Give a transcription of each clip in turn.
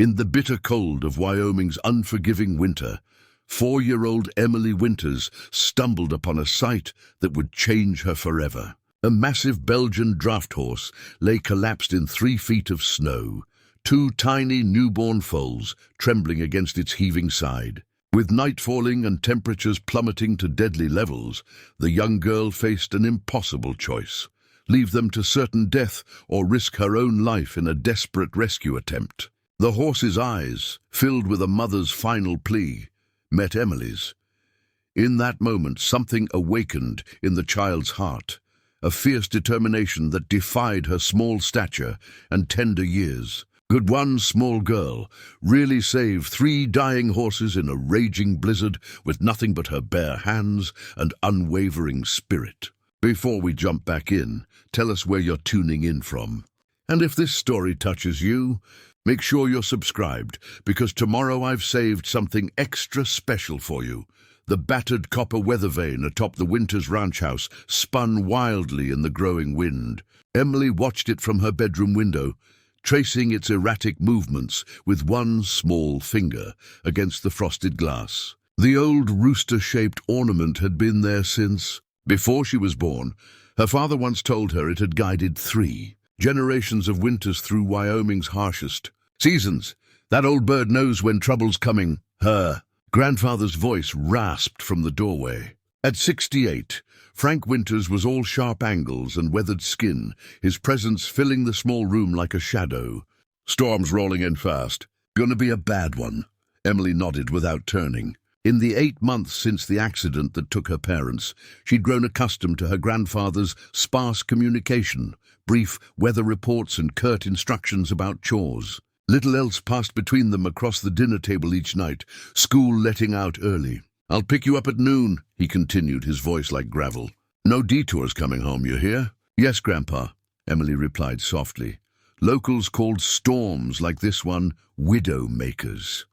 In the bitter cold of Wyoming's unforgiving winter, 4-year-old Emily Winters stumbled upon a sight that would change her forever. A massive Belgian draft horse lay collapsed in 3 feet of snow, 2 tiny newborn foals trembling against its heaving side. With night falling and temperatures plummeting to deadly levels, the young girl faced an impossible choice: leave them to certain death or risk her own life in a desperate rescue attempt. The horse's eyes, filled with a mother's final plea, met Emily's. In that moment, something awakened in the child's heart, a fierce determination that defied her small stature and tender years. Could one small girl really save 3 dying horses in a raging blizzard with nothing but her bare hands and unwavering spirit? Before we jump back in, tell us where you're tuning in from. And if this story touches you, make sure you're subscribed, because tomorrow I've saved something extra special for you. The battered copper weather vane atop the Winters ranch house spun wildly in the growing wind. Emily watched it from her bedroom window, tracing its erratic movements with one small finger against the frosted glass. The old rooster-shaped ornament had been there since before she was born. Her father once told her it had guided 3 generations of winters through Wyoming's harshest seasons. That old bird knows when trouble's coming. Her grandfather's voice rasped from the doorway. At 68, Frank Winters was all sharp angles and weathered skin, his presence filling the small room like a shadow. "Storm's rolling in fast. Gonna be a bad one." Emily nodded without turning. In the 8 months since the accident that took her parents, she'd grown accustomed to her grandfather's sparse communication, brief weather reports and curt instructions about chores. Little else passed between them across the dinner table each night, school letting out early. "I'll pick you up at noon," he continued, his voice like gravel. "No detours coming home, you hear?" "Yes, Grandpa," Emily replied softly. Locals called storms like this one widow makers.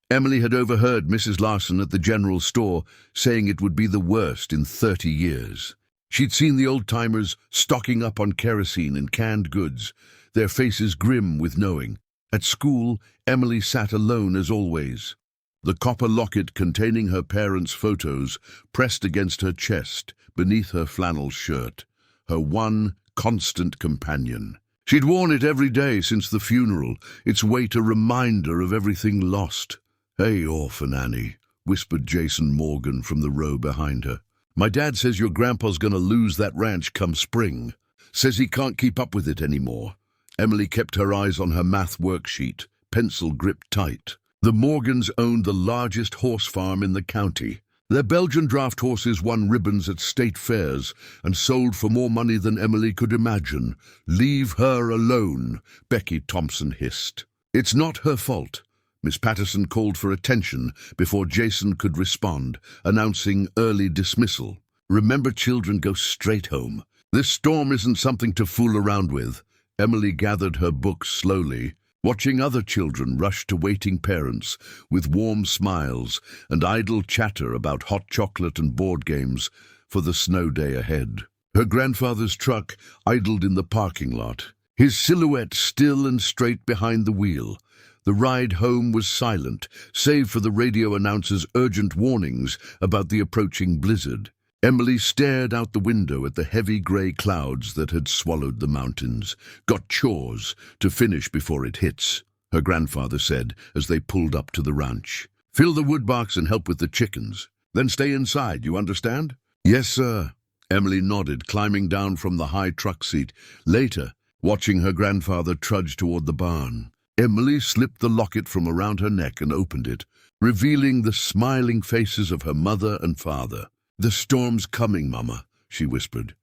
Emily had overheard Mrs. Larson at the general store saying it would be the worst in 30 years. She'd seen the old-timers stocking up on kerosene and canned goods, their faces grim with knowing. At school, Emily sat alone as always, the copper locket containing her parents' photos pressed against her chest beneath her flannel shirt, her one constant companion. She'd worn it every day since the funeral, its weight a reminder of everything lost. "Hey, Orphan Annie," whispered Jason Morgan from the row behind her. "My dad says your grandpa's gonna lose that ranch come spring. Says he can't keep up with it anymore." Emily kept her eyes on her math worksheet, pencil gripped tight. The Morgans owned the largest horse farm in the county. Their Belgian draft horses won ribbons at state fairs and sold for more money than Emily could imagine. "Leave her alone," Becky Thompson hissed. "It's not her fault." Miss Patterson called for attention before Jason could respond, announcing early dismissal. "Remember, children go straight home. This storm isn't something to fool around with." Emily gathered her books slowly, watching other children rush to waiting parents with warm smiles and idle chatter about hot chocolate and board games for the snow day ahead. Her grandfather's truck idled in the parking lot, his silhouette still and straight behind the wheel. The ride home was silent, save for the radio announcer's urgent warnings about the approaching blizzard. Emily stared out the window at the heavy grey clouds that had swallowed the mountains. "Got chores to finish before it hits," her grandfather said as they pulled up to the ranch. "Fill the wood box and help with the chickens. Then stay inside, you understand?" "Yes, sir." Emily nodded, climbing down from the high truck seat, later watching her grandfather trudge toward the barn. Emily slipped the locket from around her neck and opened it, revealing the smiling faces of her mother and father. "The storm's coming, Mama," she whispered.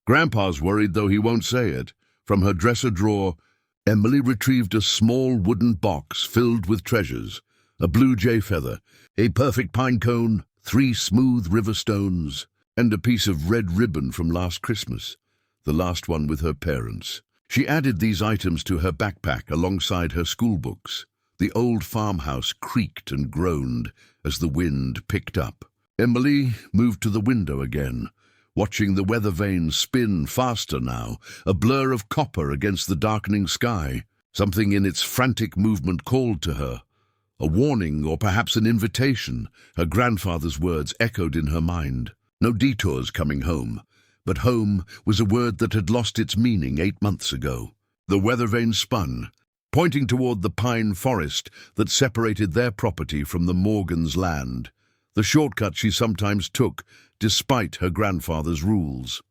"Grandpa's worried, though he won't say it." From her dresser drawer, Emily retrieved a small wooden box filled with treasures: a blue jay feather, a perfect pine cone, 3 smooth river stones, and a piece of red ribbon from last Christmas, the last one with her parents. She added these items to her backpack alongside her school books. The old farmhouse creaked and groaned as the wind picked up. Emily moved to the window again, watching the weather vane spin faster now, a blur of copper against the darkening sky. Something in its frantic movement called to her. A warning or perhaps an invitation. Her grandfather's words echoed in her mind. No detours coming home. But home was a word that had lost its meaning 8 months ago. The weather vane spun, pointing toward the pine forest that separated their property from the Morgans' land. The shortcut she sometimes took, despite her grandfather's rules.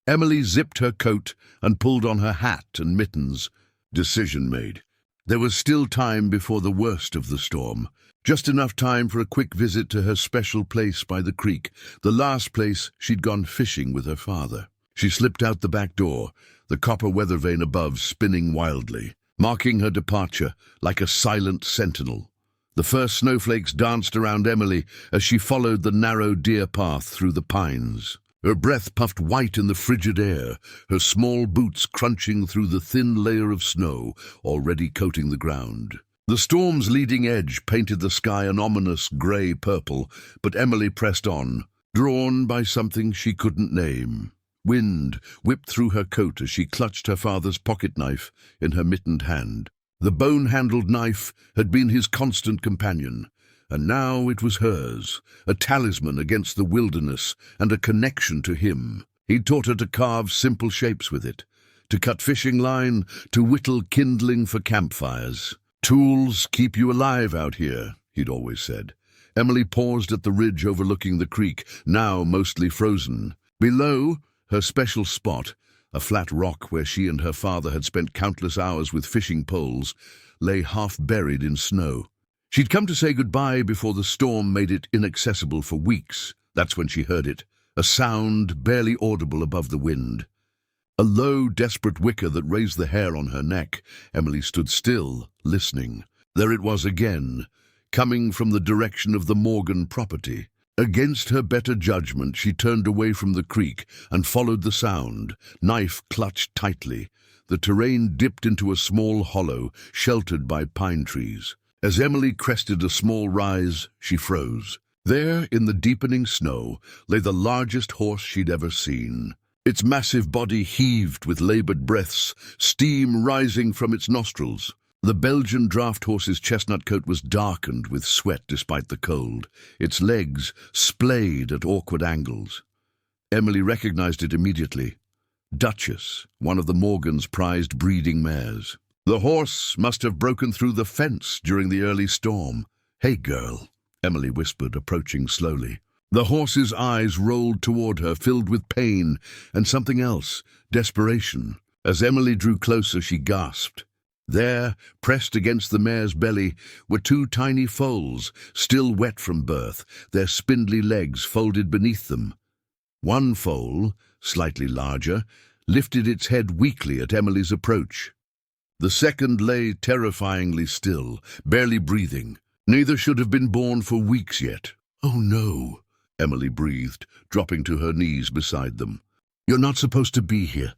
Emily zipped her coat and pulled on her hat and mittens. Decision made. There was still time before the worst of the storm. Just enough time for a quick visit to her special place by the creek, the last place she'd gone fishing with her father. She slipped out the back door, the copper weather vane above spinning wildly, marking her departure like a silent sentinel. The first snowflakes danced around Emily as she followed the narrow deer path through the pines. Her breath puffed white in the frigid air, her small boots crunching through the thin layer of snow already coating the ground. The storm's leading edge painted the sky an ominous grey-purple, but Emily pressed on, drawn by something she couldn't name. Wind whipped through her coat as she clutched her father's pocket knife in her mittened hand. The bone-handled knife had been his constant companion, and now it was hers, a talisman against the wilderness and a connection to him. He'd taught her to carve simple shapes with it, to cut fishing line, to whittle kindling for campfires. "Tools keep you alive out here," he'd always said. Emily paused at the ridge overlooking the creek, now mostly frozen. Below, her special spot, a flat rock where she and her father had spent countless hours with fishing poles, lay half buried in snow. She'd come to say goodbye before the storm made it inaccessible for weeks. That's when she heard it, a sound barely audible above the wind. A low, desperate whicker that raised the hair on her neck. Emily stood still, listening. There it was again, coming from the direction of the Morgan property. Against her better judgment, she turned away from the creek and followed the sound, knife clutched tightly. The terrain dipped into a small hollow, sheltered by pine trees. As Emily crested a small rise, she froze. There, in the deepening snow, lay the largest horse she'd ever seen. Its massive body heaved with labored breaths, steam rising from its nostrils. The Belgian draft horse's chestnut coat was darkened with sweat despite the cold, its legs splayed at awkward angles. Emily recognized it immediately. Duchess, one of the Morgans' prized breeding mares. The horse must have broken through the fence during the early storm. "Hey, girl," Emily whispered, approaching slowly. The horse's eyes rolled toward her, filled with pain and something else, desperation. As Emily drew closer, she gasped. There, pressed against the mare's belly, were 2 tiny foals, still wet from birth, their spindly legs folded beneath them. One foal, slightly larger, lifted its head weakly at Emily's approach. The second lay terrifyingly still, barely breathing. Neither should have been born for weeks yet. "Oh no," Emily breathed, dropping to her knees beside them. "You're not supposed to be here.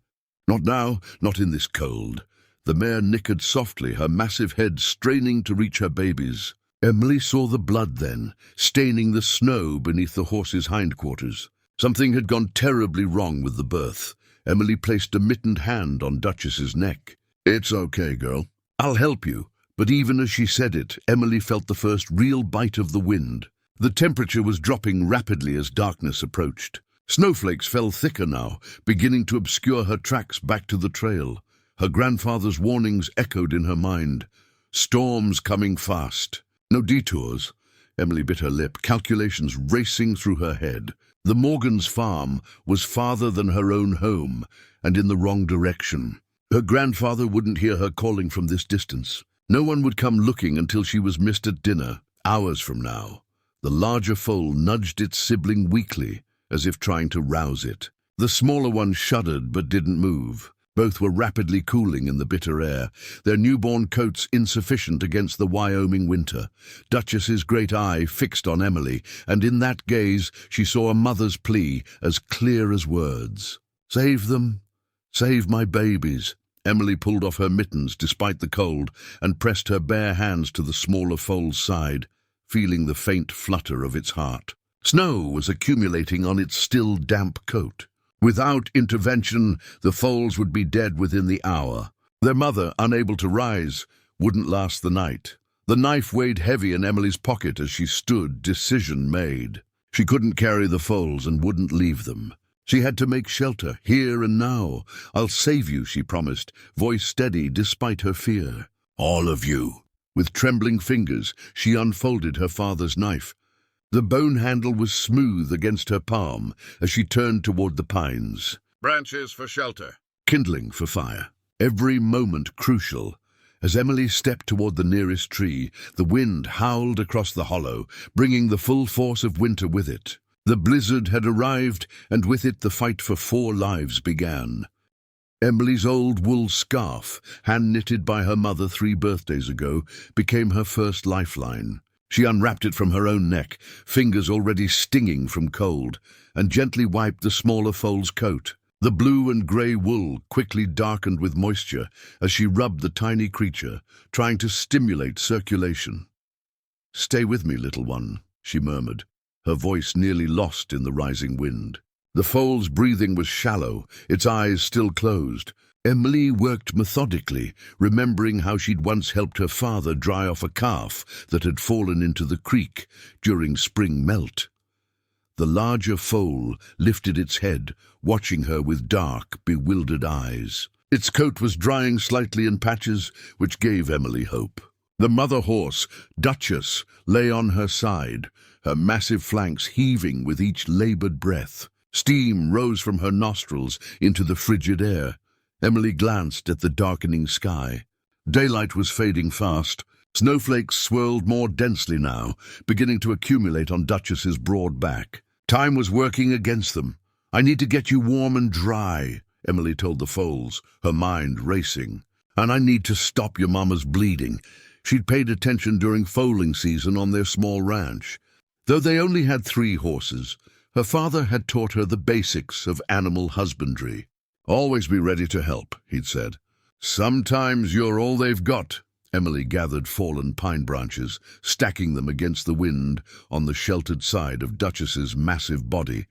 Not now, not in this cold." The mare nickered softly, her massive head straining to reach her babies. Emily saw the blood then, staining the snow beneath the horse's hindquarters. Something had gone terribly wrong with the birth. Emily placed a mittened hand on Duchess's neck. "It's okay, girl. I'll help you." But even as she said it, Emily felt the first real bite of the wind. The temperature was dropping rapidly as darkness approached. Snowflakes fell thicker now, beginning to obscure her tracks back to the trail. Her grandfather's warnings echoed in her mind. Storms coming fast. No detours. Emily bit her lip, calculations racing through her head. The Morgans' farm was farther than her own home, and in the wrong direction. Her grandfather wouldn't hear her calling from this distance. No one would come looking until she was missed at dinner, hours from now. The larger foal nudged its sibling weakly, as if trying to rouse it. The smaller one shuddered but didn't move. Both were rapidly cooling in the bitter air, their newborn coats insufficient against the Wyoming winter. Duchess's great eye fixed on Emily, and in that gaze she saw a mother's plea as clear as words. "Save them. Save my babies." Emily pulled off her mittens despite the cold and pressed her bare hands to the smaller foal's side, feeling the faint flutter of its heart. Snow was accumulating on its still damp coat. Without intervention, the foals would be dead within the hour. Their mother, unable to rise, wouldn't last the night. The knife weighed heavy in Emily's pocket as she stood, decision made. She couldn't carry the foals and wouldn't leave them. She had to make shelter, here and now. "I'll save you," she promised, voice steady despite her fear. "All of you." With trembling fingers, she unfolded her father's knife. The bone handle was smooth against her palm as she turned toward the pines. "Branches for shelter." Kindling for fire. Every moment crucial. As Emily stepped toward the nearest tree, the wind howled across the hollow, bringing the full force of winter with it. The blizzard had arrived, and with it the fight for 4 lives began. Emily's old wool scarf, hand-knitted by her mother 3 birthdays ago, became her first lifeline. She unwrapped it from her own neck, fingers already stinging from cold, and gently wiped the smaller foal's coat. The blue and grey wool quickly darkened with moisture as she rubbed the tiny creature, trying to stimulate circulation. "Stay with me, little one," she murmured, her voice nearly lost in the rising wind. The foal's breathing was shallow, its eyes still closed. Emily worked methodically, remembering how she'd once helped her father dry off a calf that had fallen into the creek during spring melt. The larger foal lifted its head, watching her with dark, bewildered eyes. Its coat was drying slightly in patches, which gave Emily hope. The mother horse, Duchess, lay on her side, her massive flanks heaving with each labored breath. Steam rose from her nostrils into the frigid air. Emily glanced at the darkening sky. Daylight was fading fast. Snowflakes swirled more densely now, beginning to accumulate on Duchess's broad back. Time was working against them. "I need to get you warm and dry," Emily told the foals, her mind racing. "And I need to stop your mama's bleeding." She'd paid attention during foaling season on their small ranch. Though they only had 3 horses, her father had taught her the basics of animal husbandry. "Always be ready to help," he'd said. "Sometimes you're all they've got." Emily gathered fallen pine branches, stacking them against the wind on the sheltered side of Duchess's massive body.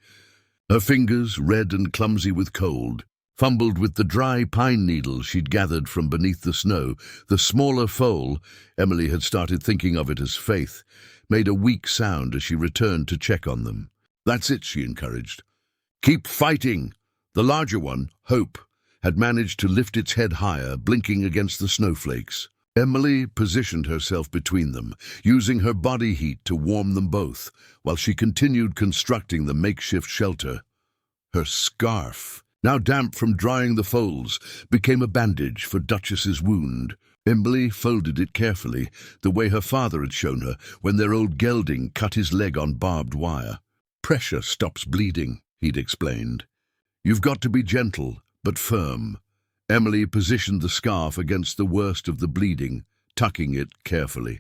Her fingers, red and clumsy with cold, fumbled with the dry pine needles she'd gathered from beneath the snow. The smaller foal, Emily had started thinking of it as Faith, made a weak sound as she returned to check on them. "That's it," she encouraged. "Keep fighting." The larger one, Hope, had managed to lift its head higher, blinking against the snowflakes. Emily positioned herself between them, using her body heat to warm them both, while she continued constructing the makeshift shelter. Her scarf, now damp from drying the foals, became a bandage for Duchess's wound. Emily folded it carefully, the way her father had shown her when their old gelding cut his leg on barbed wire. "Pressure stops bleeding," he'd explained. "You've got to be gentle, but firm." Emily positioned the scarf against the worst of the bleeding, tucking it carefully.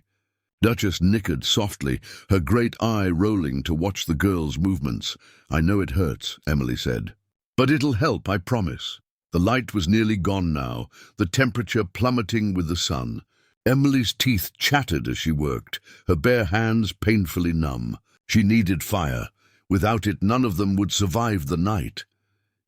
Duchess nickered softly, her great eye rolling to watch the girl's movements. "I know it hurts," Emily said. "But it'll help, I promise." The light was nearly gone now, the temperature plummeting with the sun. Emily's teeth chattered as she worked, her bare hands painfully numb. She needed fire. Without it, none of them would survive the night.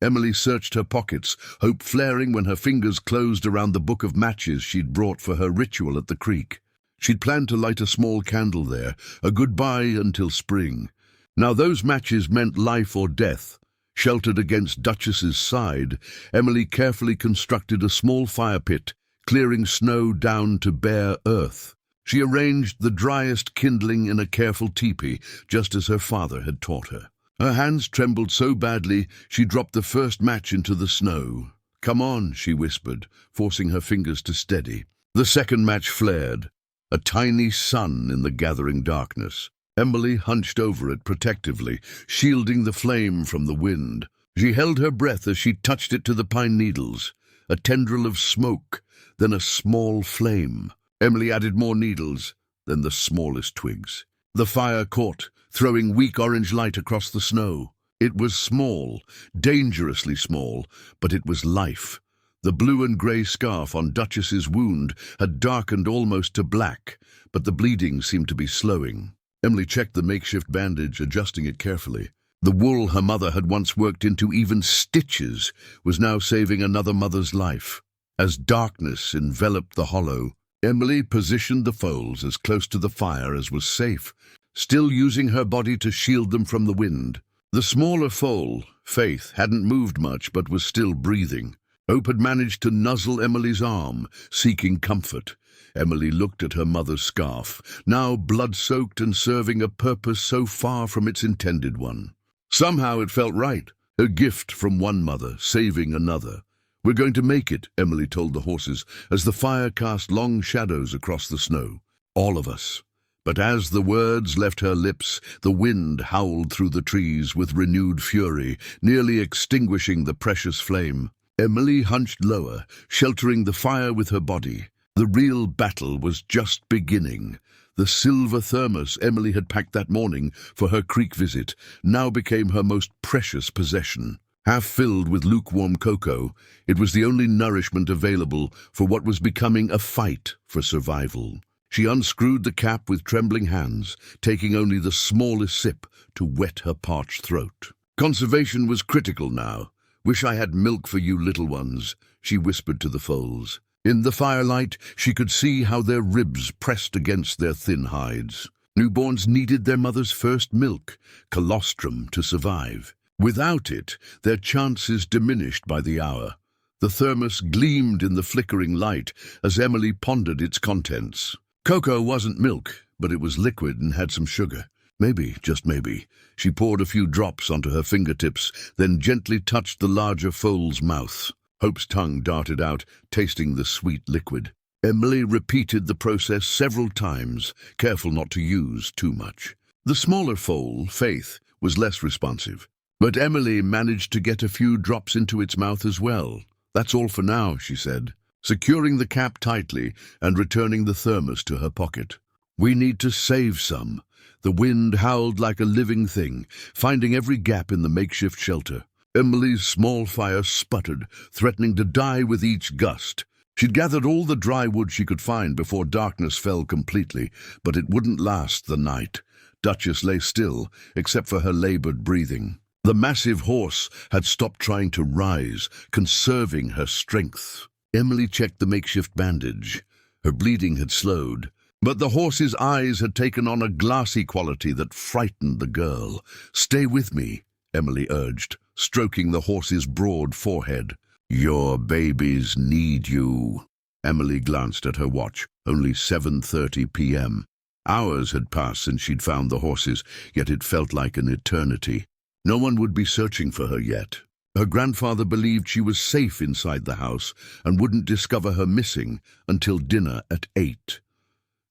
Emily searched her pockets, hope flaring when her fingers closed around the book of matches she'd brought for her ritual at the creek. She'd planned to light a small candle there, a goodbye until spring. Now those matches meant life or death. Sheltered against Duchess's side, Emily carefully constructed a small fire pit, clearing snow down to bare earth. She arranged the driest kindling in a careful teepee, just as her father had taught her. Her hands trembled so badly she dropped the first match into the snow. "Come on," she whispered, forcing her fingers to steady. The second match flared, a tiny sun in the gathering darkness. Emily hunched over it protectively, shielding the flame from the wind. She held her breath as she touched it to the pine needles. A tendril of smoke, then a small flame. Emily added more needles, then the smallest twigs. The fire caught, throwing weak orange light across the snow. It was small, dangerously small, but it was life. The blue and grey scarf on Duchess's wound had darkened almost to black, but the bleeding seemed to be slowing. Emily checked the makeshift bandage, adjusting it carefully. The wool her mother had once worked into even stitches was now saving another mother's life. As darkness enveloped the hollow, Emily positioned the foals as close to the fire as was safe, still using her body to shield them from the wind. The smaller foal, Faith, hadn't moved much but was still breathing. Hope had managed to nuzzle Emily's arm, seeking comfort. Emily looked at her mother's scarf, now blood-soaked and serving a purpose so far from its intended one. Somehow it felt right, a gift from one mother, saving another. "We're going to make it," Emily told the horses, as the fire cast long shadows across the snow. "All of us." But as the words left her lips, the wind howled through the trees with renewed fury, nearly extinguishing the precious flame. Emily hunched lower, sheltering the fire with her body. The real battle was just beginning. The silver thermos Emily had packed that morning for her creek visit now became her most precious possession. Half filled with lukewarm cocoa, it was the only nourishment available for what was becoming a fight for survival. She unscrewed the cap with trembling hands, taking only the smallest sip to wet her parched throat. Conservation was critical now. "Wish I had milk for you little ones," she whispered to the foals. In the firelight, she could see how their ribs pressed against their thin hides. Newborns needed their mother's first milk, colostrum, to survive. Without it, their chances diminished by the hour. The thermos gleamed in the flickering light as Emily pondered its contents. Cocoa wasn't milk, but it was liquid and had some sugar. Maybe, just maybe. She poured a few drops onto her fingertips, then gently touched the larger foal's mouth. Hope's tongue darted out, tasting the sweet liquid. Emily repeated the process several times, careful not to use too much. The smaller foal, Faith, was less responsive, but Emily managed to get a few drops into its mouth as well. "That's all for now," she said, securing the cap tightly and returning the thermos to her pocket. "We need to save some." The wind howled like a living thing, finding every gap in the makeshift shelter. Emily's small fire sputtered, threatening to die with each gust. She'd gathered all the dry wood she could find before darkness fell completely, but it wouldn't last the night. Duchess lay still, except for her labored breathing. The massive horse had stopped trying to rise, conserving her strength. Emily checked the makeshift bandage. Her bleeding had slowed, but the horse's eyes had taken on a glassy quality that frightened the girl. "Stay with me," Emily urged, stroking the horse's broad forehead. "Your babies need you." Emily glanced at her watch. Only 7:30 p.m. Hours had passed since she'd found the horses, yet it felt like an eternity. No one would be searching for her yet. Her grandfather believed she was safe inside the house and wouldn't discover her missing until dinner at 8.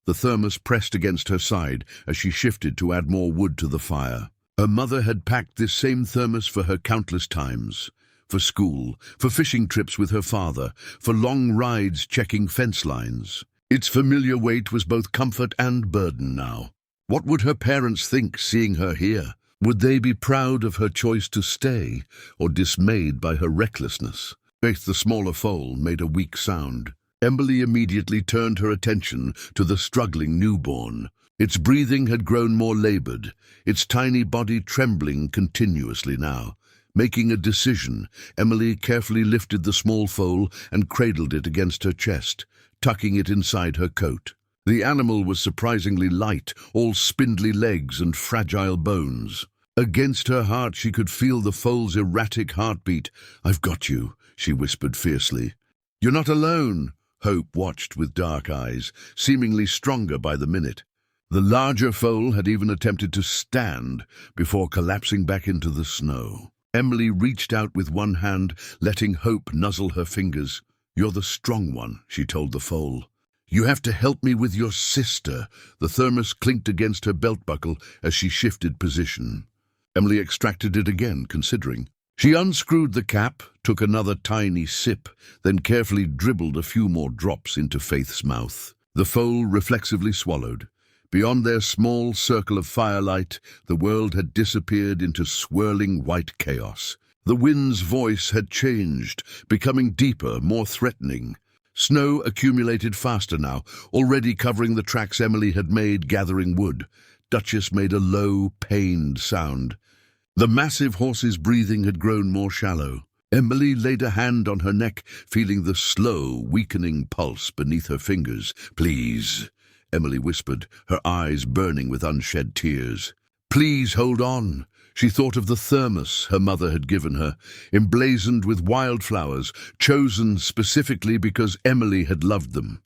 The thermos pressed against her side as she shifted to add more wood to the fire. Her mother had packed this same thermos for her countless times. For school, for fishing trips with her father, for long rides checking fence lines. Its familiar weight was both comfort and burden now. What would her parents think seeing her here? Would they be proud of her choice to stay, or dismayed by her recklessness? Faith, the smaller foal, made a weak sound. Emily immediately turned her attention to the struggling newborn. Its breathing had grown more labored, its tiny body trembling continuously now. Making a decision, Emily carefully lifted the small foal and cradled it against her chest, tucking it inside her coat. The animal was surprisingly light, all spindly legs and fragile bones. Against her heart she could feel the foal's erratic heartbeat. "I've got you," she whispered fiercely. "You're not alone." Hope watched with dark eyes, seemingly stronger by the minute. The larger foal had even attempted to stand before collapsing back into the snow. Emily reached out with one hand, letting Hope nuzzle her fingers. "You're the strong one," she told the foal. "You have to help me with your sister." The thermos clinked against her belt buckle as she shifted position. Emily extracted it again, considering. She unscrewed the cap, took another tiny sip, then carefully dribbled a few more drops into Faith's mouth. The foal reflexively swallowed. Beyond their small circle of firelight, the world had disappeared into swirling white chaos. The wind's voice had changed, becoming deeper, more threatening. Snow accumulated faster now, already covering the tracks Emily had made gathering wood. Duchess made a low, pained sound. The massive horse's breathing had grown more shallow. Emily laid a hand on her neck, feeling the slow, weakening pulse beneath her fingers. "Please," Emily whispered, her eyes burning with unshed tears. "Please hold on." She thought of the thermos her mother had given her, emblazoned with wildflowers, chosen specifically because Emily had loved them.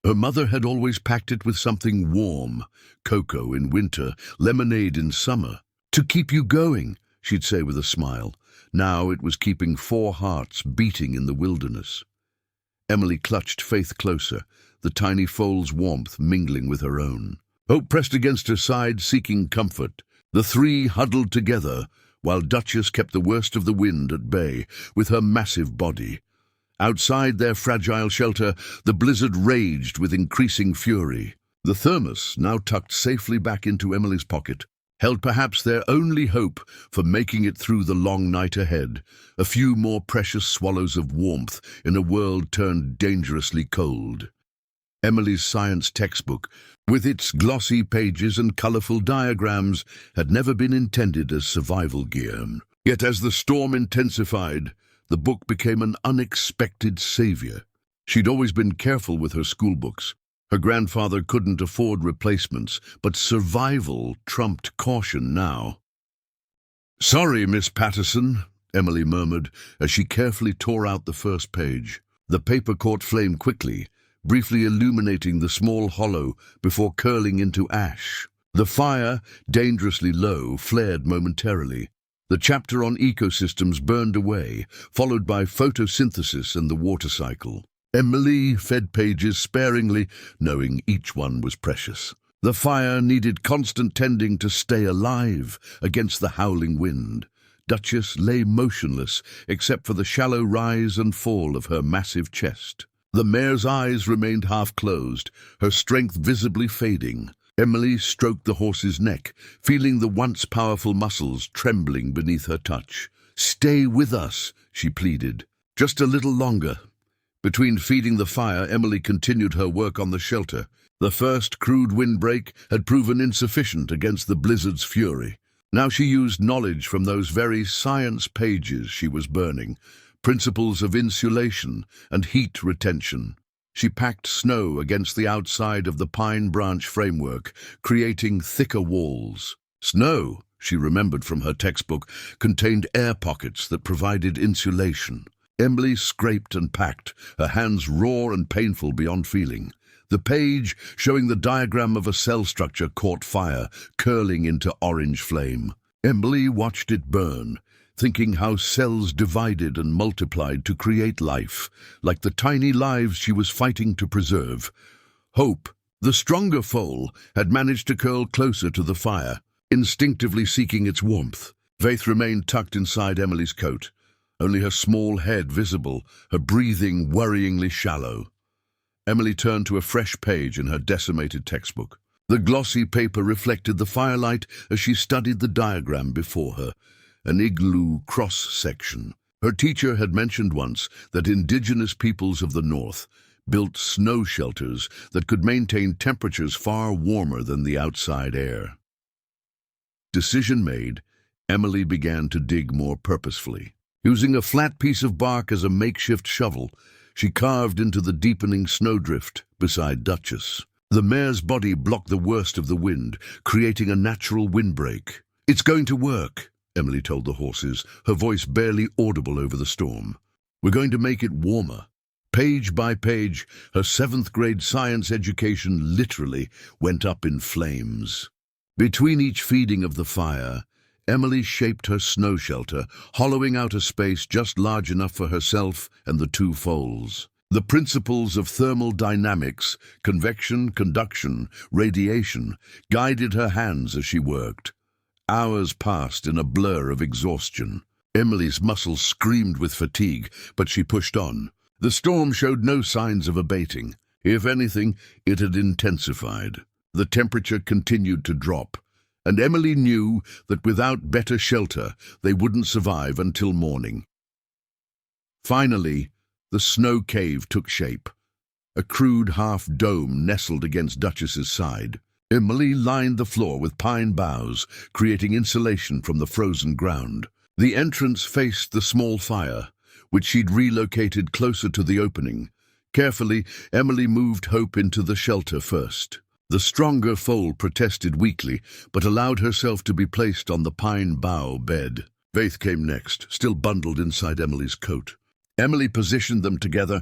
Her mother had always packed it with something warm, cocoa in winter, lemonade in summer. "To keep you going," she'd say with a smile. Now it was keeping 4 hearts beating in the wilderness. Emily clutched Faith closer, the tiny foal's warmth mingling with her own. Hope pressed against her side, seeking comfort. The 3 huddled together, while Duchess kept the worst of the wind at bay with her massive body. Outside their fragile shelter, the blizzard raged with increasing fury. The thermos, now tucked safely back into Emily's pocket, held perhaps their only hope for making it through the long night ahead, a few more precious swallows of warmth in a world turned dangerously cold. Emily's science textbook, with its glossy pages and colorful diagrams, had never been intended as survival gear. Yet as the storm intensified, the book became an unexpected savior. She'd always been careful with her school books. Her grandfather couldn't afford replacements, but survival trumped caution now. "Sorry, Miss Patterson," Emily murmured as she carefully tore out the first page. The paper caught flame quickly, briefly illuminating the small hollow before curling into ash. The fire, dangerously low, flared momentarily. The chapter on ecosystems burned away, followed by photosynthesis and the water cycle. Emily fed pages sparingly, knowing each one was precious. The fire needed constant tending to stay alive against the howling wind. Duchess lay motionless, except for the shallow rise and fall of her massive chest. The mare's eyes remained half-closed, her strength visibly fading. Emily stroked the horse's neck, feeling the once powerful muscles trembling beneath her touch. "Stay with us," she pleaded. "Just a little longer." Between feeding the fire, Emily continued her work on the shelter. The first crude windbreak had proven insufficient against the blizzard's fury. Now she used knowledge from those very science pages she was burning, principles of insulation and heat retention. She packed snow against the outside of the pine branch framework, creating thicker walls. Snow, she remembered from her textbook, contained air pockets that provided insulation. Emily scraped and packed, her hands raw and painful beyond feeling. The page, showing the diagram of a cell structure, caught fire, curling into orange flame. Emily watched it burn, thinking how cells divided and multiplied to create life, like the tiny lives she was fighting to preserve. Hope, the stronger foal, had managed to curl closer to the fire, instinctively seeking its warmth. Faith remained tucked inside Emily's coat, only her small head visible, her breathing worryingly shallow. Emily turned to a fresh page in her decimated textbook. The glossy paper reflected the firelight as she studied the diagram before her, an igloo cross-section. Her teacher had mentioned once that indigenous peoples of the North built snow shelters that could maintain temperatures far warmer than the outside air. Decision made, Emily began to dig more purposefully. Using a flat piece of bark as a makeshift shovel, she carved into the deepening snowdrift beside Duchess. The mare's body blocked the worst of the wind, creating a natural windbreak. "It's going to work," Emily told the horses, her voice barely audible over the storm. "We're going to make it warmer." Page by page, her 7th-grade science education literally went up in flames. Between each feeding of the fire, Emily shaped her snow shelter, hollowing out a space just large enough for herself and the 2 foals. The principles of thermal dynamics, convection, conduction, radiation, guided her hands as she worked. Hours passed in a blur of exhaustion. Emily's muscles screamed with fatigue, but she pushed on. The storm showed no signs of abating. If anything, it had intensified. The temperature continued to drop, and Emily knew that without better shelter, they wouldn't survive until morning. Finally, the snow cave took shape. A crude half-dome nestled against Duchess's side. Emily lined the floor with pine boughs, creating insulation from the frozen ground. The entrance faced the small fire, which she'd relocated closer to the opening. Carefully, Emily moved Hope into the shelter first. The stronger foal protested weakly, but allowed herself to be placed on the pine bough bed. Faith came next, still bundled inside Emily's coat. Emily positioned them together,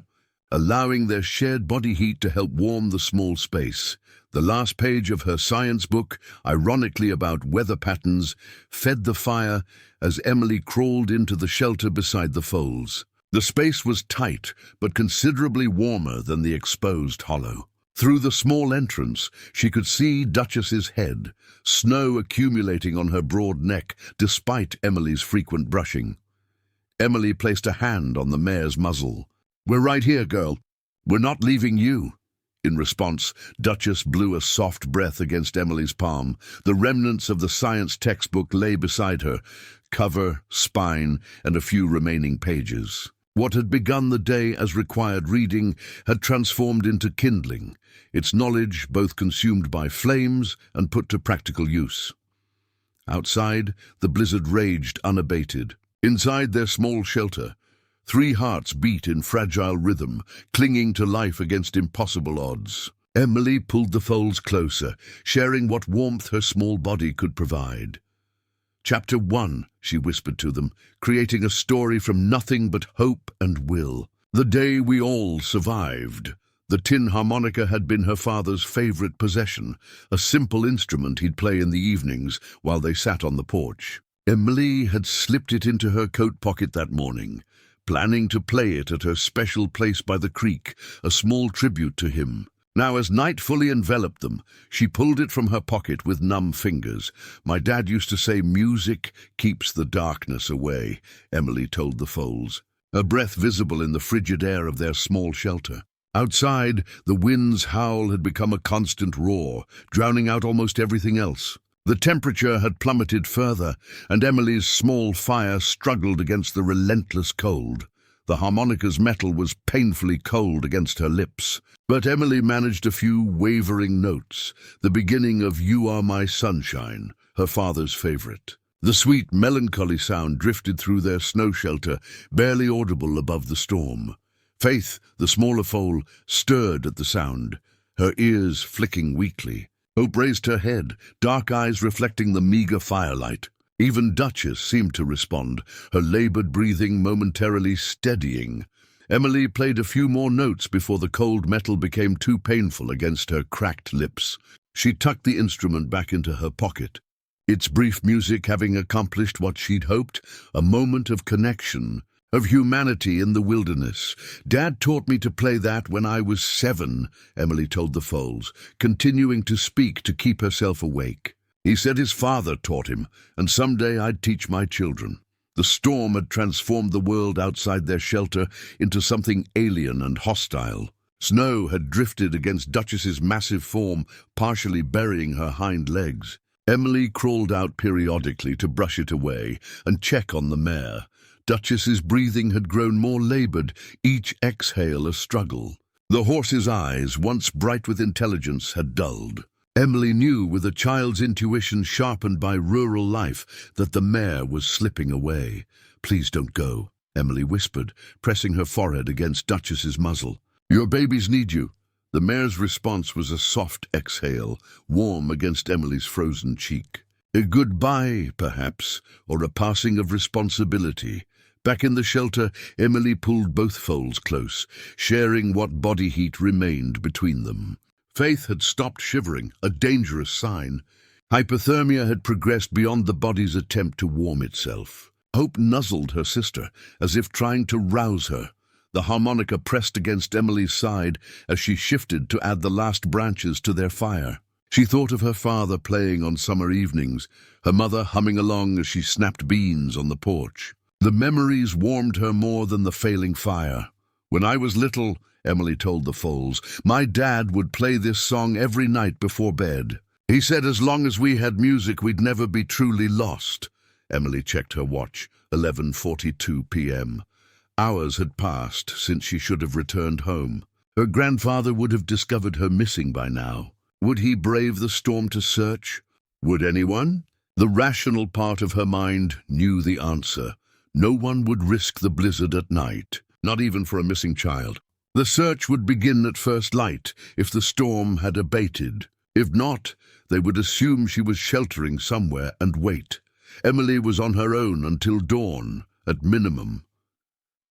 allowing their shared body heat to help warm the small space. The last page of her science book, ironically about weather patterns, fed the fire as Emily crawled into the shelter beside the foals. The space was tight, but considerably warmer than the exposed hollow. Through the small entrance, she could see Duchess's head, snow accumulating on her broad neck despite Emily's frequent brushing. Emily placed a hand on the mare's muzzle. "We're right here, girl. We're not leaving you." In response, Duchess blew a soft breath against Emily's palm. The remnants of the science textbook lay beside her, cover, spine, and a few remaining pages. What had begun the day as required reading had transformed into kindling, its knowledge both consumed by flames and put to practical use. Outside, the blizzard raged unabated. Inside their small shelter, 3 hearts beat in fragile rhythm, clinging to life against impossible odds. Emily pulled the foals closer, sharing what warmth her small body could provide. "Chapter 1, she whispered to them, creating a story from nothing but hope and will. The day we all survived. The tin harmonica had been her father's favorite possession, a simple instrument he'd play in the evenings while they sat on the porch. Emily had slipped it into her coat pocket that morning, planning to play it at her special place by the creek, a small tribute to him. Now, as night fully enveloped them, she pulled it from her pocket with numb fingers. "My dad used to say music keeps the darkness away," Emily told the foals, her breath visible in the frigid air of their small shelter. Outside, the wind's howl had become a constant roar, drowning out almost everything else. The temperature had plummeted further, and Emily's small fire struggled against the relentless cold. The harmonica's metal was painfully cold against her lips, but Emily managed a few wavering notes, the beginning of "You Are My Sunshine," her father's favorite. The sweet, melancholy sound drifted through their snow shelter, barely audible above the storm. Faith, the smaller foal, stirred at the sound, her ears flicking weakly. Hope raised her head, dark eyes reflecting the meager firelight. Even Duchess seemed to respond, her labored breathing momentarily steadying. Emily played a few more notes before the cold metal became too painful against her cracked lips. She tucked the instrument back into her pocket, its brief music having accomplished what she'd hoped, a moment of connection, of humanity in the wilderness. "Dad taught me to play that when I was 7, Emily told the foals, continuing to speak to keep herself awake. "He said his father taught him, and someday I'd teach my children." The storm had transformed the world outside their shelter into something alien and hostile. Snow had drifted against Duchess's massive form, partially burying her hind legs. Emily crawled out periodically to brush it away and check on the mare. Duchess's breathing had grown more labored, each exhale a struggle. The horse's eyes, once bright with intelligence, had dulled. Emily knew, with a child's intuition sharpened by rural life, that the mare was slipping away. "Please don't go," Emily whispered, pressing her forehead against Duchess's muzzle. "Your babies need you." The mare's response was a soft exhale, warm against Emily's frozen cheek. A goodbye, perhaps, or a passing of responsibility. Back in the shelter, Emily pulled both foals close, sharing what body heat remained between them. Faith had stopped shivering, a dangerous sign. Hypothermia had progressed beyond the body's attempt to warm itself. Hope nuzzled her sister, as if trying to rouse her. The harmonica pressed against Emily's side as she shifted to add the last branches to their fire. She thought of her father playing on summer evenings, her mother humming along as she snapped beans on the porch. The memories warmed her more than the failing fire. "When I was little," Emily told the foals, "my dad would play this song every night before bed. He said as long as we had music, we'd never be truly lost." Emily checked her watch, 11:42 p.m. Hours had passed since she should have returned home. Her grandfather would have discovered her missing by now. Would he brave the storm to search? Would anyone? The rational part of her mind knew the answer. No one would risk the blizzard at night, not even for a missing child. The search would begin at first light if the storm had abated. If not, they would assume she was sheltering somewhere and wait. Emily was on her own until dawn, at minimum.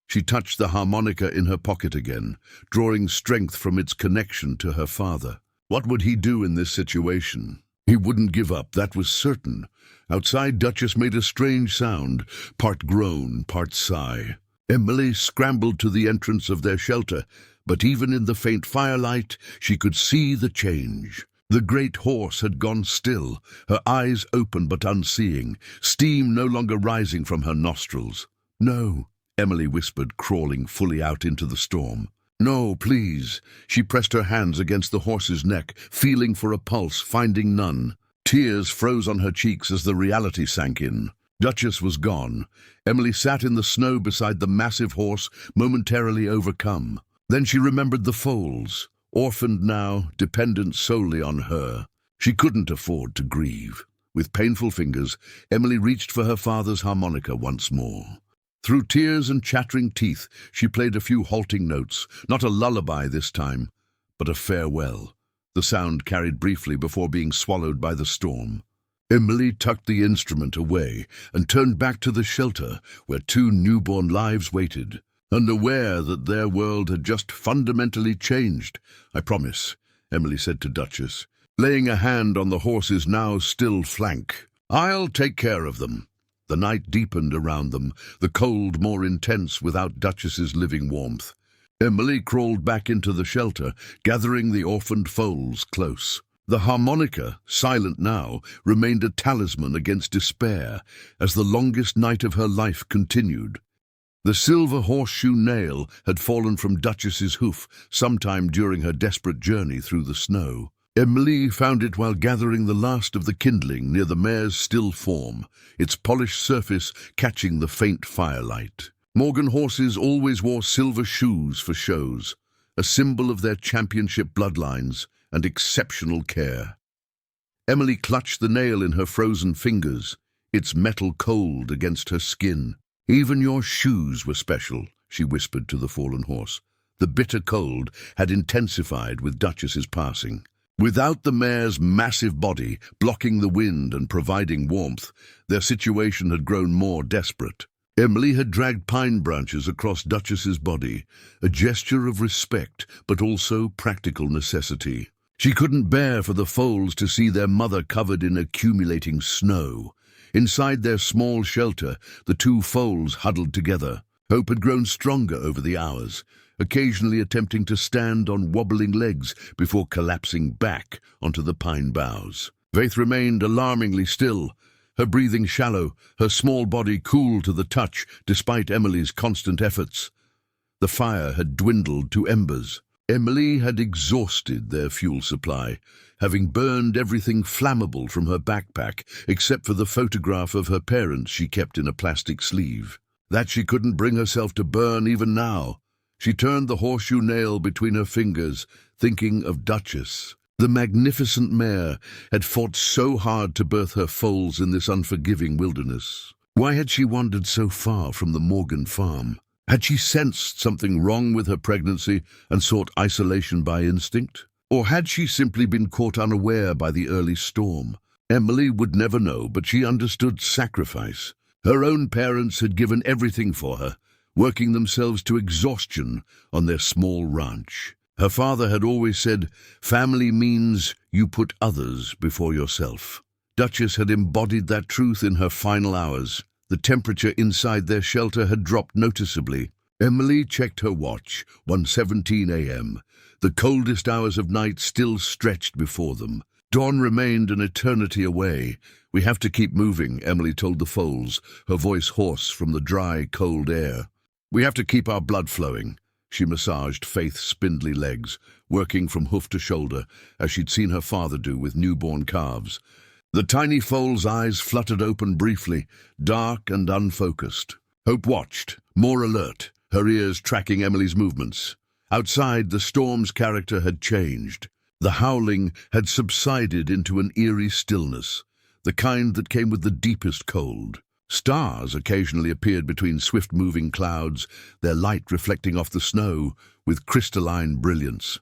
She touched the harmonica in her pocket again, drawing strength from its connection to her father. What would he do in this situation? He wouldn't give up, that was certain. Outside, Duchess made a strange sound, part groan, part sigh. Emily scrambled to the entrance of their shelter, but even in the faint firelight, she could see the change. The great horse had gone still, her eyes open but unseeing, steam no longer rising from her nostrils. "No," Emily whispered, crawling fully out into the storm. "No, please." She pressed her hands against the horse's neck, feeling for a pulse, finding none. Tears froze on her cheeks as the reality sank in. Duchess was gone. Emily sat in the snow beside the massive horse, momentarily overcome. Then she remembered the foals, orphaned now, dependent solely on her. She couldn't afford to grieve. With painful fingers, Emily reached for her father's harmonica once more. Through tears and chattering teeth, she played a few halting notes, not a lullaby this time, but a farewell. The sound carried briefly before being swallowed by the storm. Emily tucked the instrument away and turned back to the shelter where two newborn lives waited, unaware that their world had just fundamentally changed. "I promise," Emily said to Duchess, laying a hand on the horse's now still flank. "I'll take care of them." The night deepened around them, the cold more intense without Duchess's living warmth. Emily crawled back into the shelter, gathering the orphaned foals close. The harmonica, silent now, remained a talisman against despair as the longest night of her life continued. The silver horseshoe nail had fallen from Duchess's hoof sometime during her desperate journey through the snow. Emily found it while gathering the last of the kindling near the mare's still form, its polished surface catching the faint firelight. Morgan horses always wore silver shoes for shows, a symbol of their championship bloodlines and exceptional care. Emily clutched the nail in her frozen fingers, its metal cold against her skin. "Even your shoes were special," she whispered to the fallen horse. The bitter cold had intensified with Duchess's passing. Without the mare's massive body blocking the wind and providing warmth, their situation had grown more desperate. Emily had dragged pine branches across Duchess's body, a gesture of respect but also practical necessity. She couldn't bear for the foals to see their mother covered in accumulating snow. Inside their small shelter, the two foals huddled together. Hope had grown stronger over the hours, occasionally attempting to stand on wobbling legs before collapsing back onto the pine boughs. Faith remained alarmingly still, her breathing shallow, her small body cool to the touch despite Emily's constant efforts. The fire had dwindled to embers. Emily had exhausted their fuel supply, having burned everything flammable from her backpack except for the photograph of her parents she kept in a plastic sleeve. That she couldn't bring herself to burn even now. She turned the horseshoe nail between her fingers, thinking of Duchess. The magnificent mare had fought so hard to birth her foals in this unforgiving wilderness. Why had she wandered so far from the Morgan farm? Had she sensed something wrong with her pregnancy and sought isolation by instinct? Or had she simply been caught unaware by the early storm? Emily would never know, but she understood sacrifice. Her own parents had given everything for her, working themselves to exhaustion on their small ranch. Her father had always said, "Family means you put others before yourself." Duchess had embodied that truth in her final hours. The temperature inside their shelter had dropped noticeably. Emily checked her watch, 1:17 a.m. The coldest hours of night still stretched before them. Dawn remained an eternity away. "We have to keep moving," Emily told the foals, her voice hoarse from the dry, cold air. "We have to keep our blood flowing." She massaged Faith's spindly legs, working from hoof to shoulder, as she'd seen her father do with newborn calves. The tiny foal's eyes fluttered open briefly, dark and unfocused. Hope watched, more alert, her ears tracking Emily's movements. Outside, the storm's character had changed. The howling had subsided into an eerie stillness, the kind that came with the deepest cold. Stars occasionally appeared between swift-moving clouds, their light reflecting off the snow with crystalline brilliance.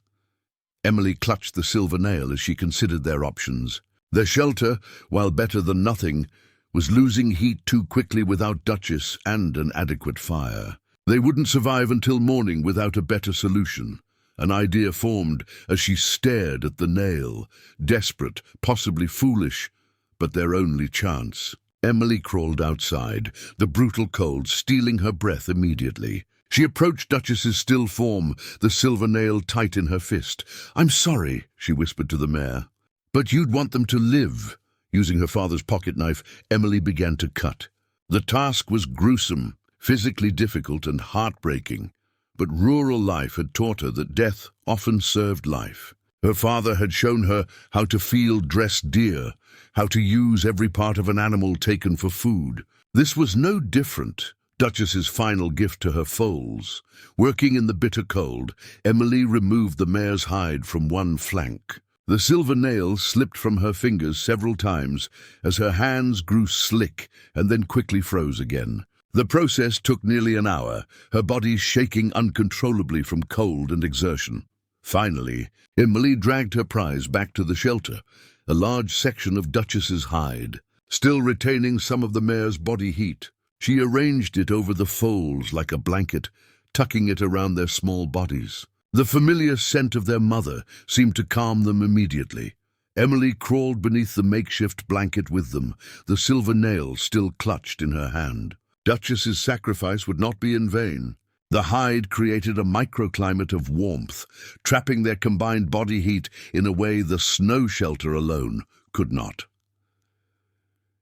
Emily clutched the silver nail as she considered their options. Their shelter, while better than nothing, was losing heat too quickly without Duchess and an adequate fire. They wouldn't survive until morning without a better solution. An idea formed as she stared at the nail, desperate, possibly foolish, but their only chance. Emily crawled outside, the brutal cold stealing her breath immediately. She approached Duchess's still form, the silver nail tight in her fist. "I'm sorry," she whispered to the mare, "but you'd want them to live." Using her father's pocket knife, Emily began to cut. The task was gruesome, physically difficult and heartbreaking, but rural life had taught her that death often served life. Her father had shown her how to field dressed deer, how to use every part of an animal taken for food. This was no different. Duchess's final gift to her foals. Working in the bitter cold, Emily removed the mare's hide from one flank. The silver nail slipped from her fingers several times as her hands grew slick and then quickly froze again. The process took nearly an hour, her body shaking uncontrollably from cold and exertion. Finally, Emily dragged her prize back to the shelter, a large section of Duchess's hide, still retaining some of the mare's body heat. She arranged it over the foals like a blanket, tucking it around their small bodies. The familiar scent of their mother seemed to calm them immediately. Emily crawled beneath the makeshift blanket with them, the silver nail still clutched in her hand. Duchess's sacrifice would not be in vain. The hide created a microclimate of warmth, trapping their combined body heat in a way the snow shelter alone could not.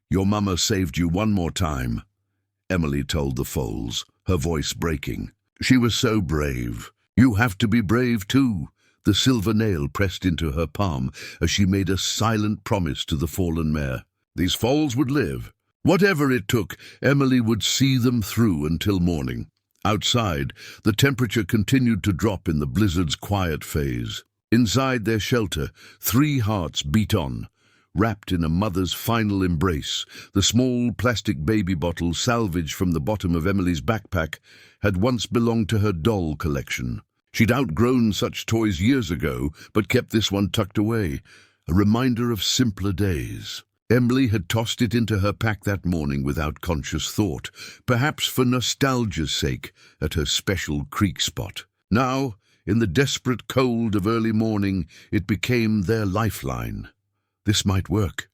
"Your mama saved you one more time," Emily told the foals, her voice breaking. "She was so brave. You have to be brave too." The silver nail pressed into her palm as she made a silent promise to the fallen mare. These foals would live. Whatever it took, Emily would see them through until morning. Outside, the temperature continued to drop in the blizzard's quiet phase. Inside their shelter, 3 hearts beat on. Wrapped in a mother's final embrace, the small plastic baby bottle salvaged from the bottom of Emily's backpack had once belonged to her doll collection. She'd outgrown such toys years ago, but kept this one tucked away, a reminder of simpler days. Emily had tossed it into her pack that morning without conscious thought, perhaps for nostalgia's sake, at her special creek spot. Now, in the desperate cold of early morning, it became their lifeline. "This might work,"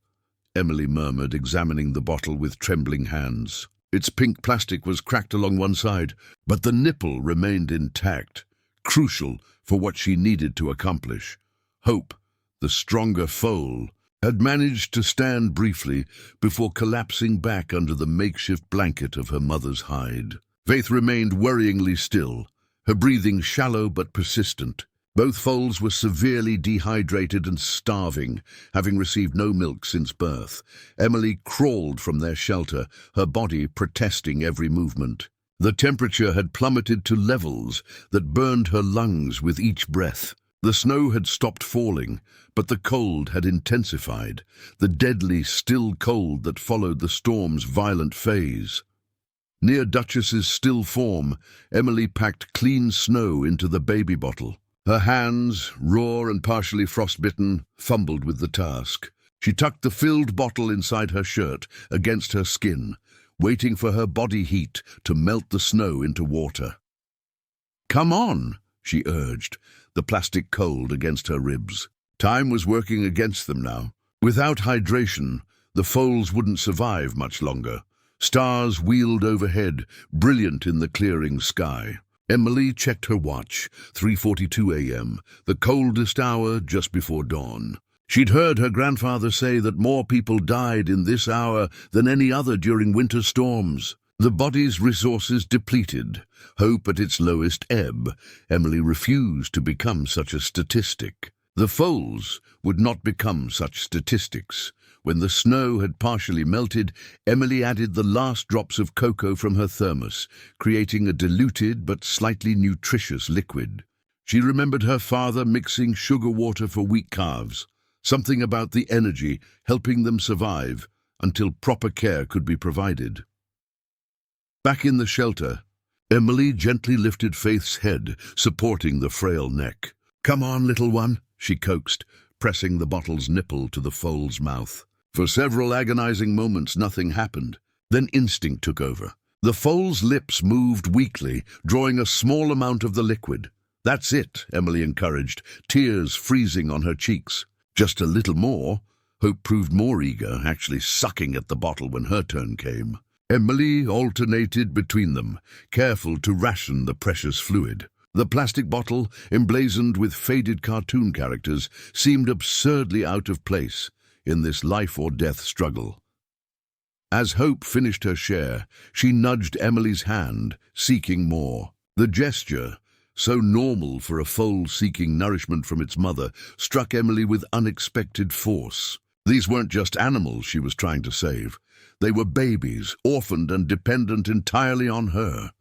Emily murmured, examining the bottle with trembling hands. Its pink plastic was cracked along one side, but the nipple remained intact, crucial for what she needed to accomplish. Hope, the stronger foal, had managed to stand briefly before collapsing back under the makeshift blanket of her mother's hide. Faith remained worryingly still, her breathing shallow but persistent. Both foals were severely dehydrated and starving, having received no milk since birth. Emily crawled from their shelter, her body protesting every movement. The temperature had plummeted to levels that burned her lungs with each breath. The snow had stopped falling, but the cold had intensified, the deadly, still cold that followed the storm's violent phase. Near Duchess's still form, Emily packed clean snow into the baby bottle. Her hands, raw and partially frostbitten, fumbled with the task. She tucked the filled bottle inside her shirt, against her skin, waiting for her body heat to melt the snow into water. "Come on," she urged, the plastic cold against her ribs. Time was working against them now. Without hydration, the foals wouldn't survive much longer. Stars wheeled overhead, brilliant in the clearing sky. Emily checked her watch, 3:42 a.m., the coldest hour just before dawn. She'd heard her grandfather say that more people died in this hour than any other during winter storms. The body's resources depleted, hope at its lowest ebb. Emily refused to become such a statistic. The foals would not become such statistics. When the snow had partially melted, Emily added the last drops of cocoa from her thermos, creating a diluted but slightly nutritious liquid. She remembered her father mixing sugar water for weak calves, something about the energy helping them survive until proper care could be provided. Back in the shelter, Emily gently lifted Faith's head, supporting the frail neck. "Come on, little one," she coaxed, pressing the bottle's nipple to the foal's mouth. For several agonizing moments, nothing happened. Then instinct took over. The foal's lips moved weakly, drawing a small amount of the liquid. "That's it," Emily encouraged, tears freezing on her cheeks. "Just a little more." Hope proved more eager, actually sucking at the bottle when her turn came. Emily alternated between them, careful to ration the precious fluid. The plastic bottle, emblazoned with faded cartoon characters, seemed absurdly out of place in this life-or-death struggle. As Hope finished her share, she nudged Emily's hand, seeking more. The gesture, so normal for a foal seeking nourishment from its mother, struck Emily with unexpected force. These weren't just animals she was trying to save. They were babies, orphaned and dependent entirely on her.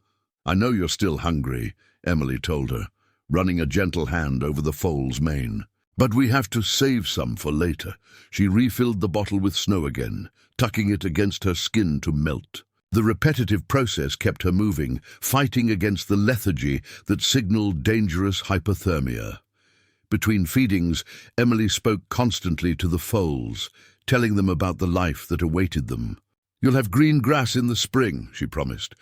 "I know you're still hungry," Emily told her, running a gentle hand over the foal's mane. "But we have to save some for later." She refilled the bottle with snow again, tucking it against her skin to melt. The repetitive process kept her moving, fighting against the lethargy that signaled dangerous hypothermia. Between feedings, Emily spoke constantly to the foals, telling them about the life that awaited them. "You'll have green grass in the spring," she promised.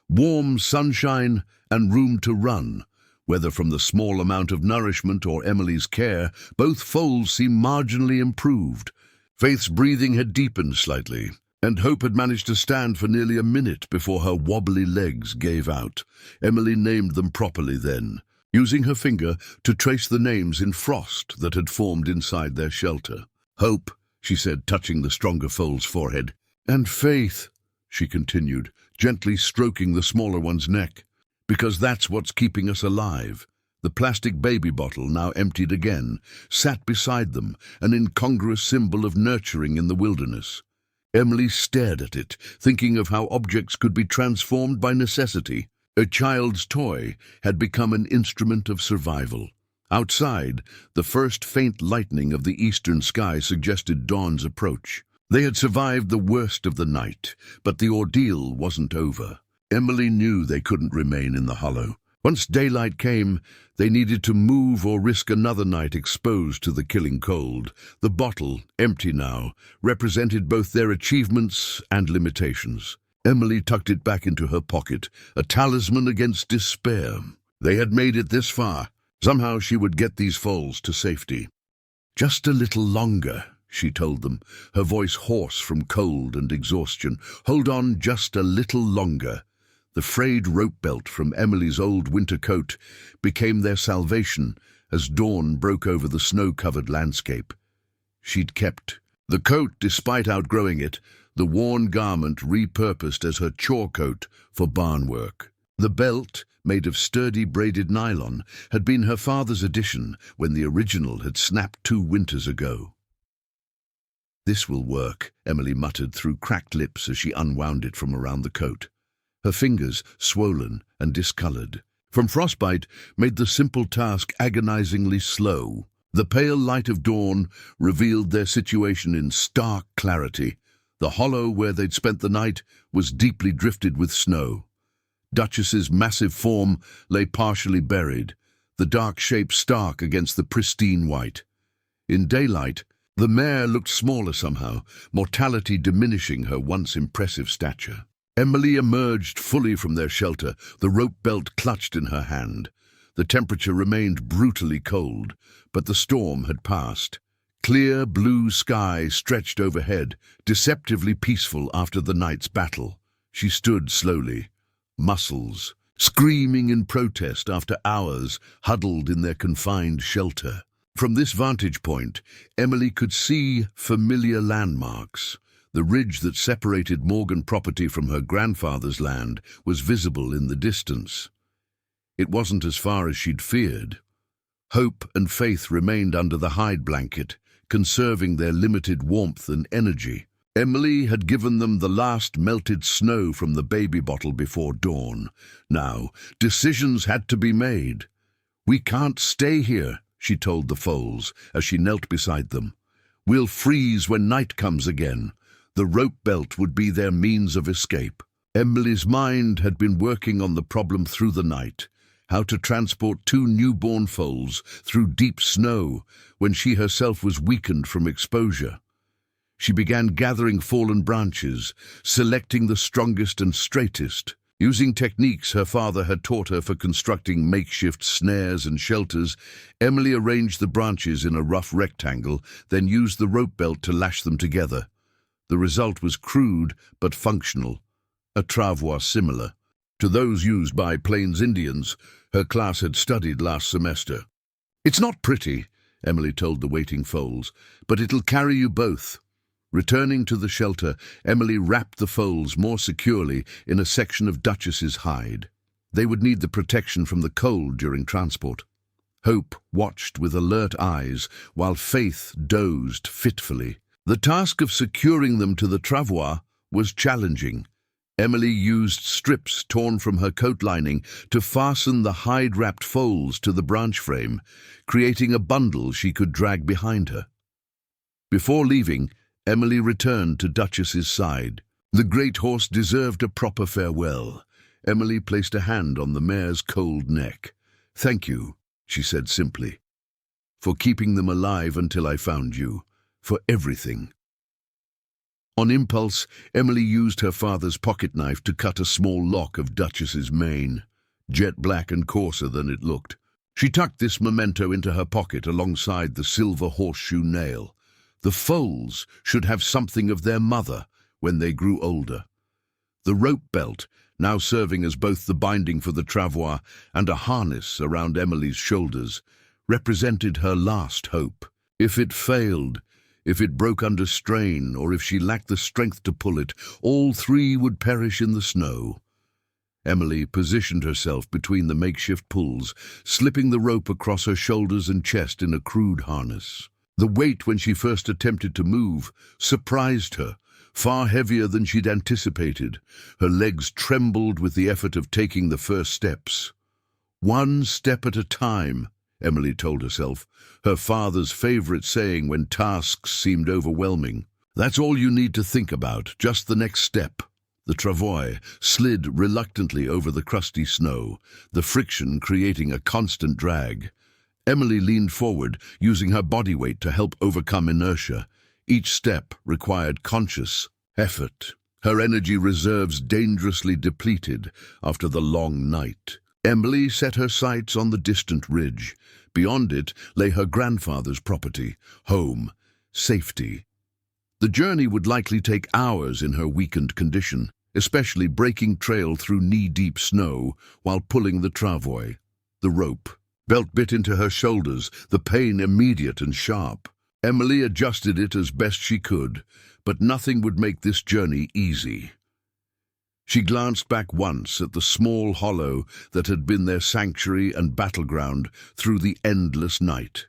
"Warm sunshine and room to run." Whether from the small amount of nourishment or Emily's care, both foals seemed marginally improved. Faith's breathing had deepened slightly, and Hope had managed to stand for nearly a minute before her wobbly legs gave out. Emily named them properly then, using her finger to trace the names in frost that had formed inside their shelter. "Hope," she said, touching the stronger foal's forehead. "And Faith," she continued, gently stroking the smaller one's neck. "Because that's what's keeping us alive." The plastic baby bottle, now emptied again, sat beside them, an incongruous symbol of nurturing in the wilderness. Emily stared at it, thinking of how objects could be transformed by necessity. A child's toy had become an instrument of survival. Outside, the first faint lightening of the eastern sky suggested dawn's approach. They had survived the worst of the night, but the ordeal wasn't over. Emily knew they couldn't remain in the hollow. Once daylight came, they needed to move or risk another night exposed to the killing cold. The bottle, empty now, represented both their achievements and limitations. Emily tucked it back into her pocket, a talisman against despair. They had made it this far. Somehow she would get these foals to safety. "Just a little longer," she told them, her voice hoarse from cold and exhaustion. "Hold on just a little longer." The frayed rope belt from Emily's old winter coat became their salvation as dawn broke over the snow-covered landscape. She'd kept the coat despite outgrowing it, the worn garment repurposed as her chore coat for barn work. The belt, made of sturdy braided nylon, had been her father's addition when the original had snapped 2 winters ago. "This will work," Emily muttered through cracked lips as she unwound it from around the coat. Her fingers, swollen and discolored from frostbite, made the simple task agonizingly slow. The pale light of dawn revealed their situation in stark clarity. The hollow where they'd spent the night was deeply drifted with snow. Duchess's massive form lay partially buried, the dark shape stark against the pristine white. In daylight, the mare looked smaller somehow, mortality diminishing her once impressive stature. Emily emerged fully from their shelter, the rope belt clutched in her hand. The temperature remained brutally cold, but the storm had passed. Clear blue sky stretched overhead, deceptively peaceful after the night's battle. She stood slowly, muscles screaming in protest after hours huddled in their confined shelter. From this vantage point, Emily could see familiar landmarks. The ridge that separated Morgan property from her grandfather's land was visible in the distance. It wasn't as far as she'd feared. Hope and Faith remained under the hide blanket, conserving their limited warmth and energy. Emily had given them the last melted snow from the baby bottle before dawn. Now, decisions had to be made. "We can't stay here," she told the foals as she knelt beside them. "We'll freeze when night comes again." The rope belt would be their means of escape. Emily's mind had been working on the problem through the night, how to transport two newborn foals through deep snow when she herself was weakened from exposure. She began gathering fallen branches, selecting the strongest and straightest. Using techniques her father had taught her for constructing makeshift snares and shelters, Emily arranged the branches in a rough rectangle, then used the rope belt to lash them together. The result was crude but functional, a travois similar to those used by Plains Indians her class had studied last semester. "It's not pretty," Emily told the waiting foals, "but it'll carry you both." Returning to the shelter, Emily wrapped the foals more securely in a section of Duchess's hide. They would need the protection from the cold during transport. Hope watched with alert eyes, while Faith dozed fitfully. The task of securing them to the travois was challenging. Emily used strips torn from her coat lining to fasten the hide-wrapped foals to the branch frame, creating a bundle she could drag behind her. Before leaving, Emily returned to Duchess's side. The great horse deserved a proper farewell. Emily placed a hand on the mare's cold neck. "Thank you," she said simply, "for keeping them alive until I found you, for everything." On impulse, Emily used her father's pocket knife to cut a small lock of Duchess's mane, jet black and coarser than it looked. She tucked this memento into her pocket alongside the silver horseshoe nail. The foals should have something of their mother when they grew older. The rope belt, now serving as both the binding for the travois and a harness around Emily's shoulders, represented her last hope. If it failed, if it broke under strain, or if she lacked the strength to pull it, all three would perish in the snow. Emily positioned herself between the makeshift pulls, slipping the rope across her shoulders and chest in a crude harness. The weight when she first attempted to move surprised her, far heavier than she'd anticipated. Her legs trembled with the effort of taking the first steps. "One step at a time," Emily told herself, her father's favorite saying when tasks seemed overwhelming. "That's all you need to think about, just the next step." The travois slid reluctantly over the crusty snow, the friction creating a constant drag. Emily leaned forward, using her body weight to help overcome inertia. Each step required conscious effort, her energy reserves dangerously depleted after the long night. Emily set her sights on the distant ridge. Beyond it lay her grandfather's property, home, safety. The journey would likely take hours in her weakened condition, especially breaking trail through knee-deep snow while pulling the travois. The rope belt bit into her shoulders, the pain immediate and sharp. Emily adjusted it as best she could, but nothing would make this journey easy. She glanced back once at the small hollow that had been their sanctuary and battleground through the endless night.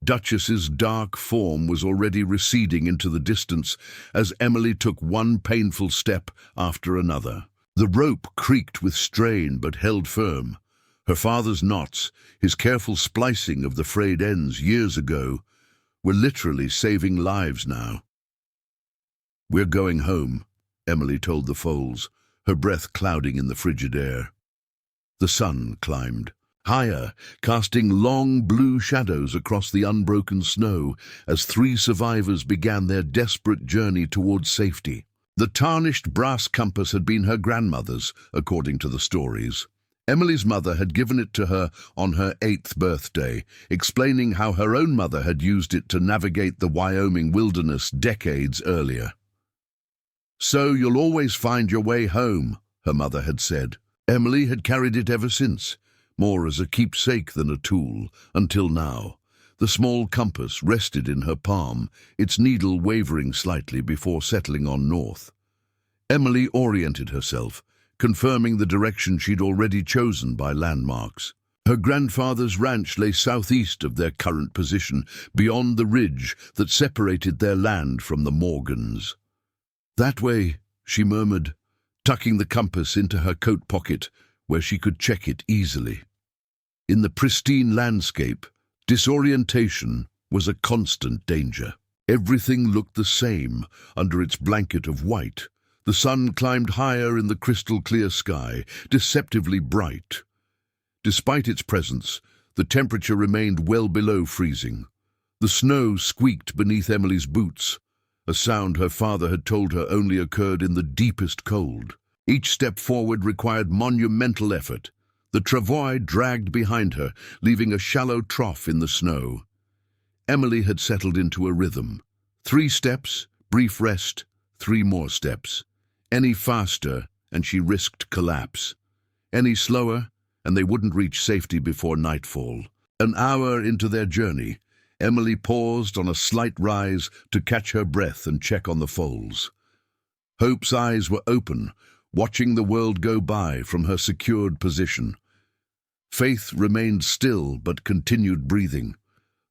Duchess's dark form was already receding into the distance as Emily took one painful step after another. The rope creaked with strain but held firm. Her father's knots, his careful splicing of the frayed ends years ago, were literally saving lives now. "We're going home," Emily told the foals, her breath clouding in the frigid air. The sun climbed higher, casting long blue shadows across the unbroken snow as three survivors began their desperate journey towards safety. The tarnished brass compass had been her grandmother's, according to the stories. Emily's mother had given it to her on her 8th birthday, explaining how her own mother had used it to navigate the Wyoming wilderness decades earlier. "So you'll always find your way home," her mother had said. Emily had carried it ever since, more as a keepsake than a tool, until now. The small compass rested in her palm, its needle wavering slightly before settling on north. Emily oriented herself, confirming the direction she'd already chosen by landmarks. Her grandfather's ranch lay southeast of their current position, beyond the ridge that separated their land from the Morgans. "That way," she murmured, tucking the compass into her coat pocket where she could check it easily. In the pristine landscape, disorientation was a constant danger. Everything looked the same under its blanket of white. The sun climbed higher in the crystal-clear sky, deceptively bright. Despite its presence, the temperature remained well below freezing. The snow squeaked beneath Emily's boots, a sound her father had told her only occurred in the deepest cold. Each step forward required monumental effort. The travois dragged behind her, leaving a shallow trough in the snow. Emily had settled into a rhythm. 3 steps, brief rest, 3 more steps. Any faster, and she risked collapse. Any slower, and they wouldn't reach safety before nightfall. An hour into their journey, Emily paused on a slight rise to catch her breath and check on the foals. Hope's eyes were open, watching the world go by from her secured position. Faith remained still but continued breathing.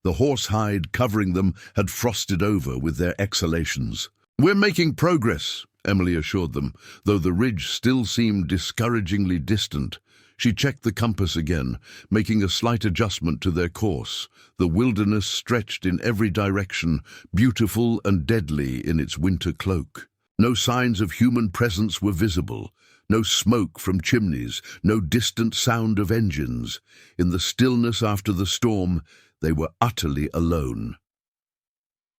The horsehide covering them had frosted over with their exhalations. "We're making progress," Emily assured them, though the ridge still seemed discouragingly distant. She checked the compass again, making a slight adjustment to their course. The wilderness stretched in every direction, beautiful and deadly in its winter cloak. No signs of human presence were visible. No smoke from chimneys, no distant sound of engines. In the stillness after the storm, they were utterly alone.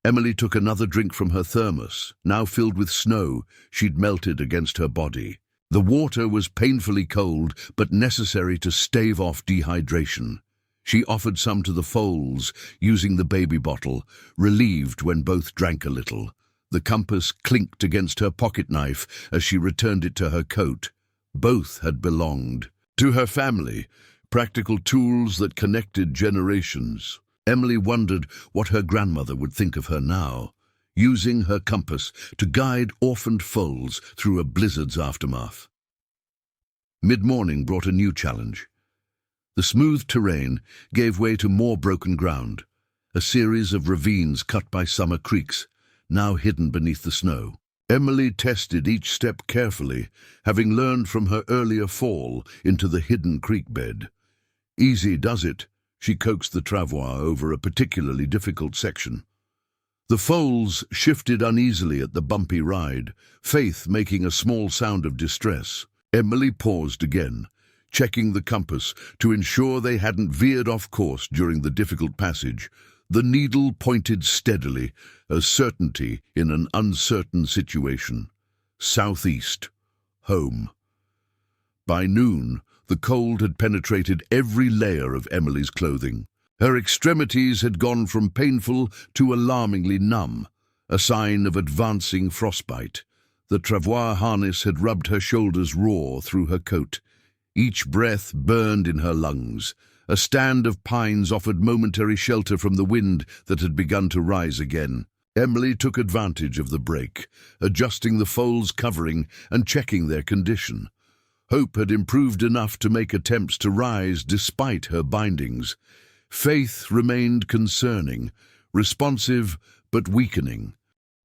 Emily took another drink from her thermos, now filled with snow she'd melted against her body. The water was painfully cold, but necessary to stave off dehydration. She offered some to the foals, using the baby bottle, relieved when both drank a little. The compass clinked against her pocket knife as she returned it to her coat. Both had belonged to her family, practical tools that connected generations. Emily wondered what her grandmother would think of her now, using her compass to guide orphaned foals through a blizzard's aftermath. Mid-morning brought a new challenge. The smooth terrain gave way to more broken ground, a series of ravines cut by summer creeks, now hidden beneath the snow. Emily tested each step carefully, having learned from her earlier fall into the hidden creek bed. "Easy does it," she coaxed the travois over a particularly difficult section. The foals shifted uneasily at the bumpy ride, Faith making a small sound of distress. Emily paused again, checking the compass to ensure they hadn't veered off course during the difficult passage. The needle pointed steadily, a certainty in an uncertain situation. Southeast. Home. By noon, the cold had penetrated every layer of Emily's clothing. Her extremities had gone from painful to alarmingly numb, a sign of advancing frostbite. The travois harness had rubbed her shoulders raw through her coat. Each breath burned in her lungs. A stand of pines offered momentary shelter from the wind that had begun to rise again. Emily took advantage of the break, adjusting the foals' covering and checking their condition. Hope had improved enough to make attempts to rise despite her bindings. Faith remained concerning, responsive but weakening.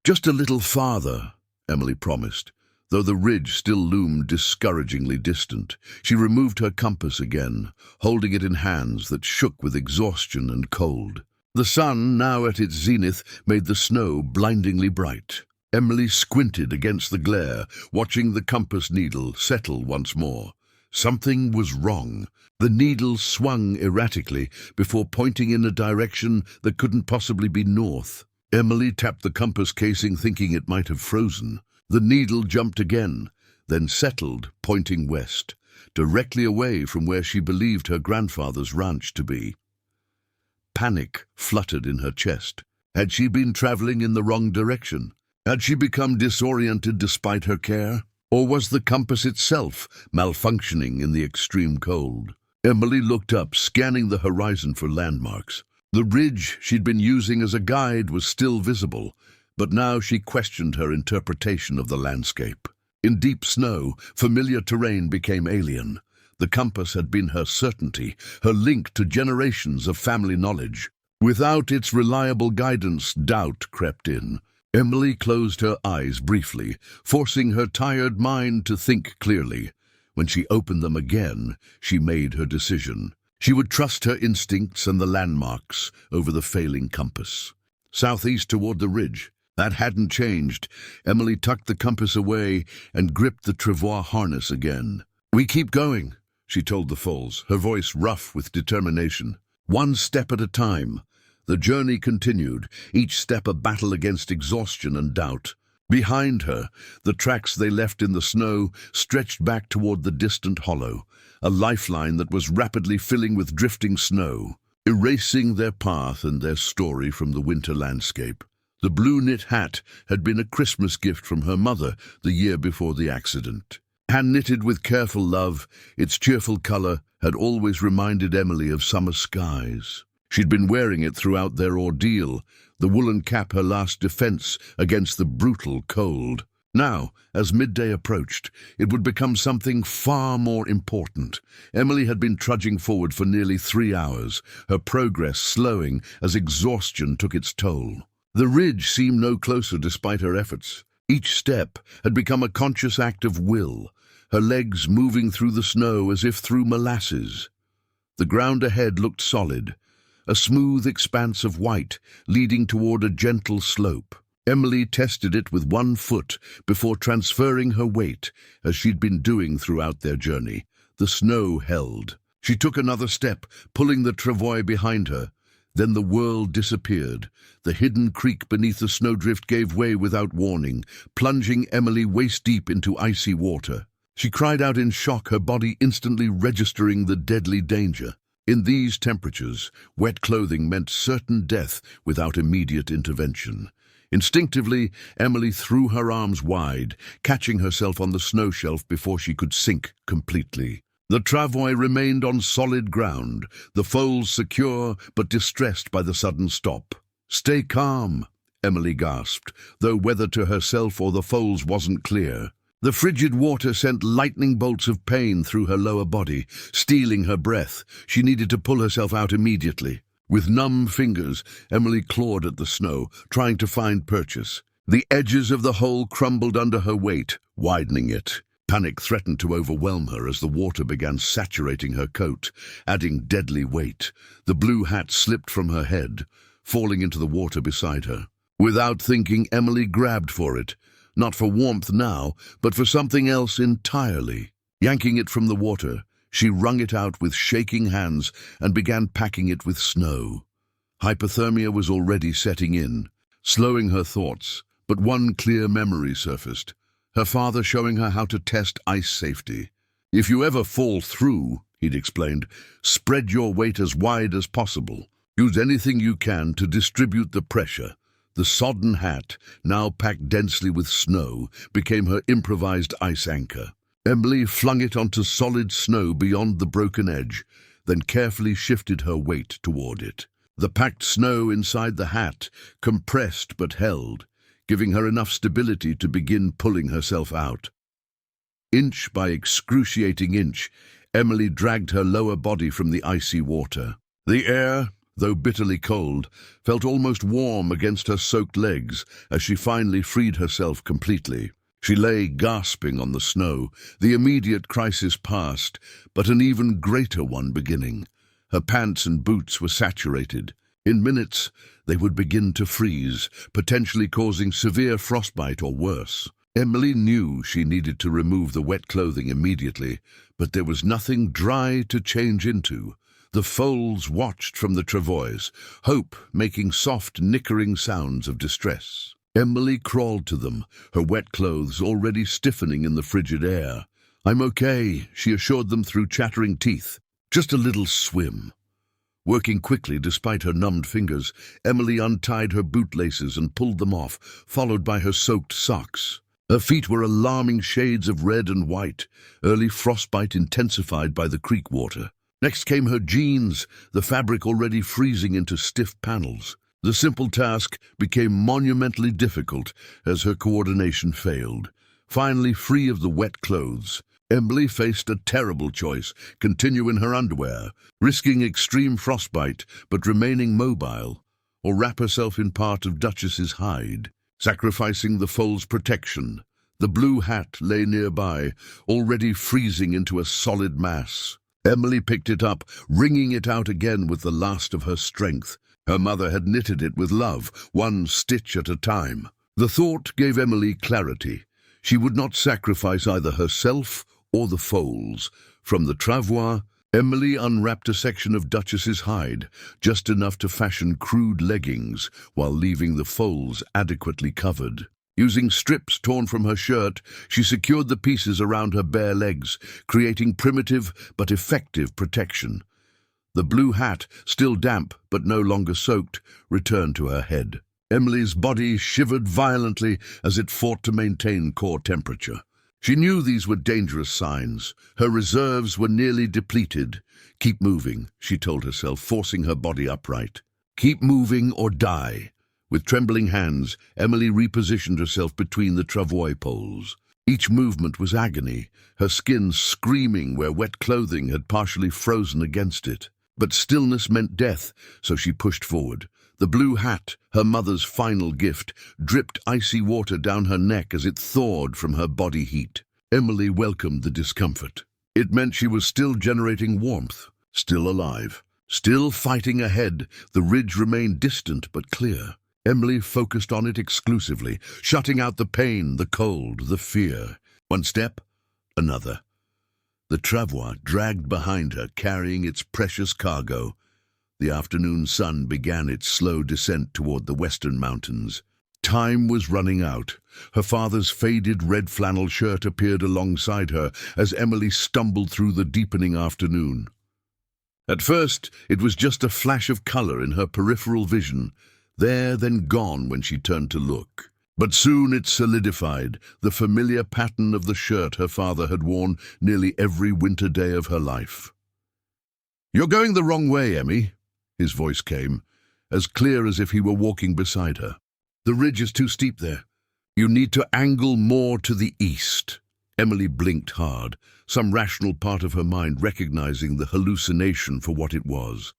"Just a little farther," Emily promised, though the ridge still loomed discouragingly distant. She removed her compass again, holding it in hands that shook with exhaustion and cold. The sun, now at its zenith, made the snow blindingly bright. Emily squinted against the glare, watching the compass needle settle once more. Something was wrong. The needle swung erratically before pointing in a direction that couldn't possibly be north. Emily tapped the compass casing, thinking it might have frozen. The needle jumped again, then settled, pointing west, directly away from where she believed her grandfather's ranch to be. Panic fluttered in her chest. Had she been traveling in the wrong direction? Had she become disoriented despite her care? Or was the compass itself malfunctioning in the extreme cold? Emily looked up, scanning the horizon for landmarks. The ridge she'd been using as a guide was still visible, but now she questioned her interpretation of the landscape. In deep snow, familiar terrain became alien. The compass had been her certainty, her link to generations of family knowledge. Without its reliable guidance, doubt crept in. Emily closed her eyes briefly, forcing her tired mind to think clearly. When she opened them again, she made her decision. She would trust her instincts and the landmarks over the failing compass. Southeast toward the ridge. That hadn't changed. Emily tucked the compass away and gripped the travois harness again. "We keep going," she told the foals, her voice rough with determination. One step at a time. The journey continued, each step a battle against exhaustion and doubt. Behind her, the tracks they left in the snow stretched back toward the distant hollow, a lifeline that was rapidly filling with drifting snow, erasing their path and their story from the winter landscape. The blue knit hat had been a Christmas gift from her mother the year before the accident. Hand-knitted with careful love, its cheerful color had always reminded Emily of summer skies. She'd been wearing it throughout their ordeal, the woolen cap her last defense against the brutal cold. Now, as midday approached, it would become something far more important. Emily had been trudging forward for nearly 3 hours, her progress slowing as exhaustion took its toll. The ridge seemed no closer despite her efforts. Each step had become a conscious act of will, her legs moving through the snow as if through molasses. The ground ahead looked solid, a smooth expanse of white leading toward a gentle slope. Emily tested it with one foot before transferring her weight, as she'd been doing throughout their journey. The snow held. She took another step, pulling the travois behind her. Then the world disappeared. The hidden creek beneath the snowdrift gave way without warning, plunging Emily waist-deep into icy water. She cried out in shock, her body instantly registering the deadly danger. In these temperatures, wet clothing meant certain death without immediate intervention. Instinctively, Emily threw her arms wide, catching herself on the snow shelf before she could sink completely. The travois remained on solid ground, the foals secure but distressed by the sudden stop. "Stay calm," Emily gasped, though whether to herself or the foals wasn't clear. The frigid water sent lightning bolts of pain through her lower body, stealing her breath. She needed to pull herself out immediately. With numb fingers, Emily clawed at the snow, trying to find purchase. The edges of the hole crumbled under her weight, widening it. Panic threatened to overwhelm her as the water began saturating her coat, adding deadly weight. The blue hat slipped from her head, falling into the water beside her. Without thinking, Emily grabbed for it. Not for warmth now, but for something else entirely. Yanking it from the water, she wrung it out with shaking hands and began packing it with snow. Hypothermia was already setting in, slowing her thoughts, but one clear memory surfaced, her father showing her how to test ice safety. "If you ever fall through," he'd explained, "spread your weight as wide as possible. Use anything you can to distribute the pressure." The sodden hat, now packed densely with snow, became her improvised ice anchor. Emily flung it onto solid snow beyond the broken edge, then carefully shifted her weight toward it. The packed snow inside the hat compressed but held, giving her enough stability to begin pulling herself out. Inch by excruciating inch, Emily dragged her lower body from the icy water. The air, though bitterly cold, felt almost warm against her soaked legs as she finally freed herself completely. She lay gasping on the snow, the immediate crisis past, but an even greater one beginning. Her pants and boots were saturated. In minutes, they would begin to freeze, potentially causing severe frostbite or worse. Emily knew she needed to remove the wet clothing immediately, but there was nothing dry to change into. The foals watched from the travois, hope making soft, nickering sounds of distress. Emily crawled to them, her wet clothes already stiffening in the frigid air. "I'm okay," she assured them through chattering teeth. "Just a little swim." Working quickly despite her numbed fingers, Emily untied her bootlaces and pulled them off, followed by her soaked socks. Her feet were alarming shades of red and white, early frostbite intensified by the creek water. Next came her jeans, the fabric already freezing into stiff panels. The simple task became monumentally difficult as her coordination failed. Finally free of the wet clothes, Emily faced a terrible choice: continue in her underwear, risking extreme frostbite but remaining mobile, or wrap herself in part of Duchess's hide, sacrificing the foal's protection. The blue hat lay nearby, already freezing into a solid mass. Emily picked it up, wringing it out again with the last of her strength. Her mother had knitted it with love, one stitch at a time. The thought gave Emily clarity. She would not sacrifice either herself or the foals. From the travois, Emily unwrapped a section of Duchess's hide, just enough to fashion crude leggings while leaving the foals adequately covered. Using strips torn from her shirt, she secured the pieces around her bare legs, creating primitive but effective protection. The blue hat, still damp but no longer soaked, returned to her head. Emily's body shivered violently as it fought to maintain core temperature. She knew these were dangerous signs. Her reserves were nearly depleted. "Keep moving," she told herself, forcing her body upright. "Keep moving or die." With trembling hands, Emily repositioned herself between the travois poles. Each movement was agony, her skin screaming where wet clothing had partially frozen against it. But stillness meant death, so she pushed forward. The blue hat, her mother's final gift, dripped icy water down her neck as it thawed from her body heat. Emily welcomed the discomfort. It meant she was still generating warmth, still alive, still fighting ahead. The ridge remained distant but clear. Emily focused on it exclusively, shutting out the pain, the cold, the fear. One step, another. The travois dragged behind her, carrying its precious cargo. The afternoon sun began its slow descent toward the western mountains. Time was running out. Her father's faded red flannel shirt appeared alongside her as Emily stumbled through the deepening afternoon. At first, it was just a flash of color in her peripheral vision, there then gone when she turned to look. But soon it solidified, the familiar pattern of the shirt her father had worn nearly every winter day of her life. "You're going the wrong way, Emmy," his voice came, as clear as if he were walking beside her. "The ridge is too steep there. You need to angle more to the east." Emily blinked hard, some rational part of her mind recognizing the hallucination for what it was,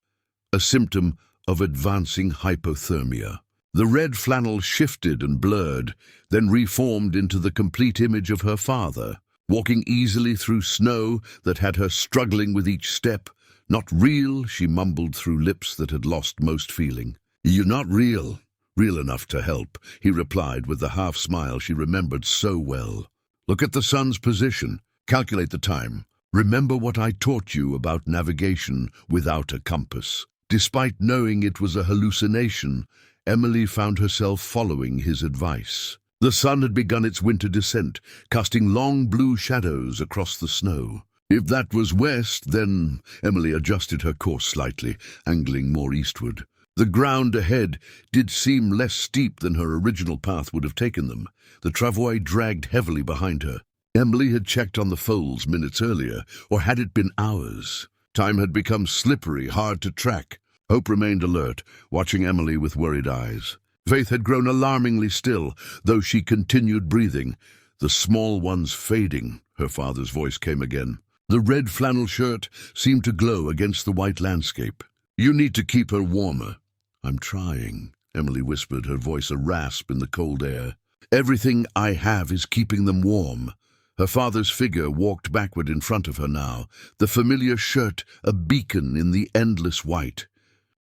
a symptom of advancing hypothermia. The red flannel shifted and blurred, then reformed into the complete image of her father, walking easily through snow that had her struggling with each step. "Not real," she mumbled through lips that had lost most feeling. "You're not real enough to help," he replied with the half-smile she remembered so well. "Look at the sun's position. Calculate the time. Remember what I taught you about navigation without a compass." Despite knowing it was a hallucination, Emily found herself following his advice. The sun had begun its winter descent, casting long blue shadows across the snow. If that was west, then Emily adjusted her course slightly, angling more eastward. The ground ahead did seem less steep than her original path would have taken them. The travois dragged heavily behind her. Emily had checked on the foals minutes earlier, or had it been hours? Time had become slippery, hard to track. Hope remained alert, watching Emily with worried eyes. Faith had grown alarmingly still, though she continued breathing. "The small one's fading," her father's voice came again. The red flannel shirt seemed to glow against the white landscape. "You need to keep her warmer." "I'm trying," Emily whispered, her voice a rasp in the cold air. "Everything I have is keeping them warm." Her father's figure walked backward in front of her now, the familiar shirt a beacon in the endless white.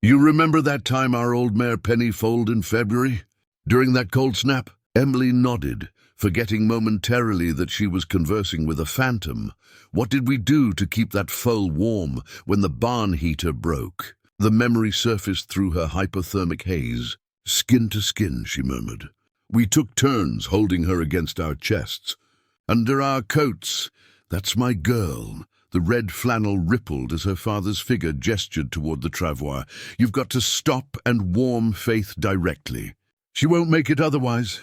"You remember that time our old mare Penny foaled in February? During that cold snap?" Emily nodded, forgetting momentarily that she was conversing with a phantom. "What did we do to keep that foal warm when the barn heater broke?" The memory surfaced through her hypothermic haze. "Skin to skin," she murmured. "We took turns holding her against our chests. Under our coats. That's my girl." The red flannel rippled as her father's figure gestured toward the travois. "You've got to stop and warm Faith directly. She won't make it otherwise."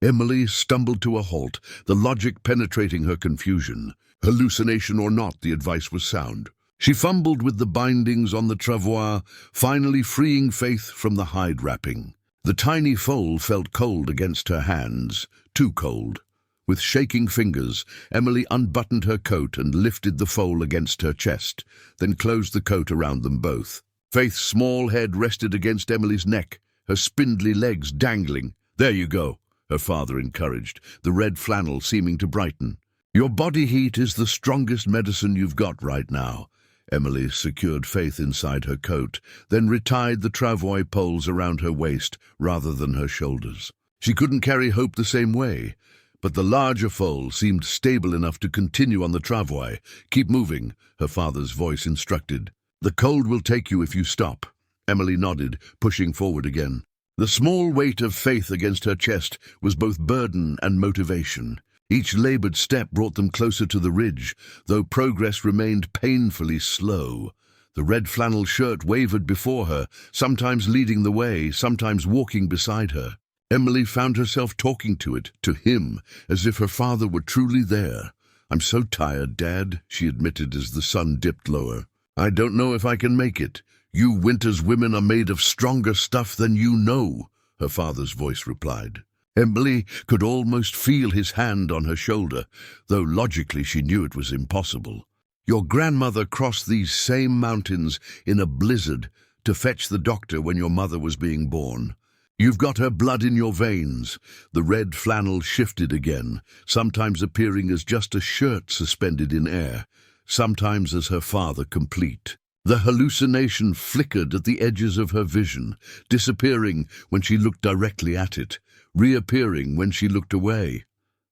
Emily stumbled to a halt, the logic penetrating her confusion. Hallucination or not, the advice was sound. She fumbled with the bindings on the travois, finally freeing Faith from the hide wrapping. The tiny foal felt cold against her hands, too cold. With shaking fingers, Emily unbuttoned her coat and lifted the foal against her chest, then closed the coat around them both. Faith's small head rested against Emily's neck, her spindly legs dangling. "There you go," her father encouraged, the red flannel seeming to brighten. "Your body heat is the strongest medicine you've got right now." Emily secured Faith inside her coat, then retied the travois poles around her waist rather than her shoulders. She couldn't carry Hope the same way, but the larger foal seemed stable enough to continue on the travois. "Keep moving," her father's voice instructed. "The cold will take you if you stop." Emily nodded, pushing forward again. The small weight of faith against her chest was both burden and motivation. Each labored step brought them closer to the ridge, though progress remained painfully slow. The red flannel shirt wavered before her, sometimes leading the way, sometimes walking beside her. Emily found herself talking to it, to him, as if her father were truly there. "I'm so tired, Dad," she admitted as the sun dipped lower. "I don't know if I can make it. You Winter's women are made of stronger stuff than you know," her father's voice replied. Emily could almost feel his hand on her shoulder, though logically she knew it was impossible. "Your grandmother crossed these same mountains in a blizzard to fetch the doctor when your mother was being born. You've got her blood in your veins." The red flannel shifted again, sometimes appearing as just a shirt suspended in air, sometimes as her father complete. The hallucination flickered at the edges of her vision, disappearing when she looked directly at it, reappearing when she looked away.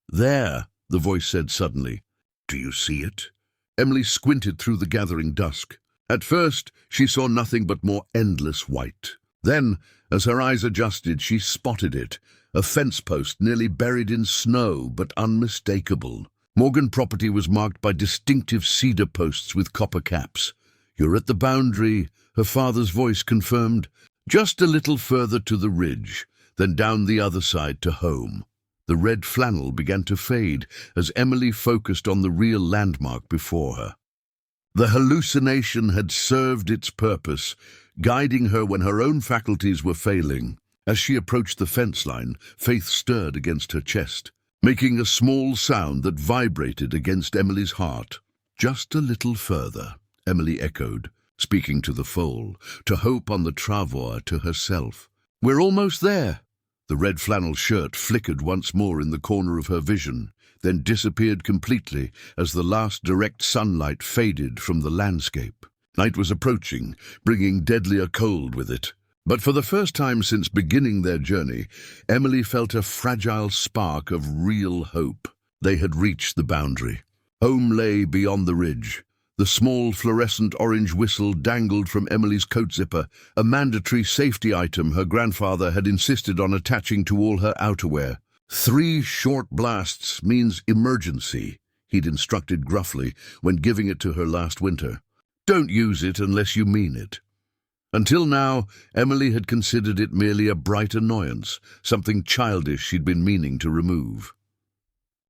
"There," the voice said suddenly. "Do you see it?" Emily squinted through the gathering dusk. At first, she saw nothing but more endless white. Then, as her eyes adjusted, she spotted it, a fence post nearly buried in snow but unmistakable. Morgan property was marked by distinctive cedar posts with copper caps. "You're at the boundary," her father's voice confirmed. "Just a little further to the ridge, then down the other side to home." The red flannel began to fade as Emily focused on the real landmark before her. The hallucination had served its purpose, guiding her when her own faculties were failing. As she approached the fence line, Faith stirred against her chest, making a small sound that vibrated against Emily's heart. "Just a little further," Emily echoed, speaking to the foal, to Hope on the travois, to herself. "We're almost there." The red flannel shirt flickered once more in the corner of her vision, then disappeared completely as the last direct sunlight faded from the landscape. Night was approaching, bringing deadlier cold with it. But for the first time since beginning their journey, Emily felt a fragile spark of real hope. They had reached the boundary. Home lay beyond the ridge. The small fluorescent orange whistle dangled from Emily's coat zipper, a mandatory safety item her grandfather had insisted on attaching to all her outerwear. 3 short blasts means emergency, he'd instructed gruffly when giving it to her last winter. Don't use it unless you mean it. Until now, Emily had considered it merely a bright annoyance, something childish she'd been meaning to remove.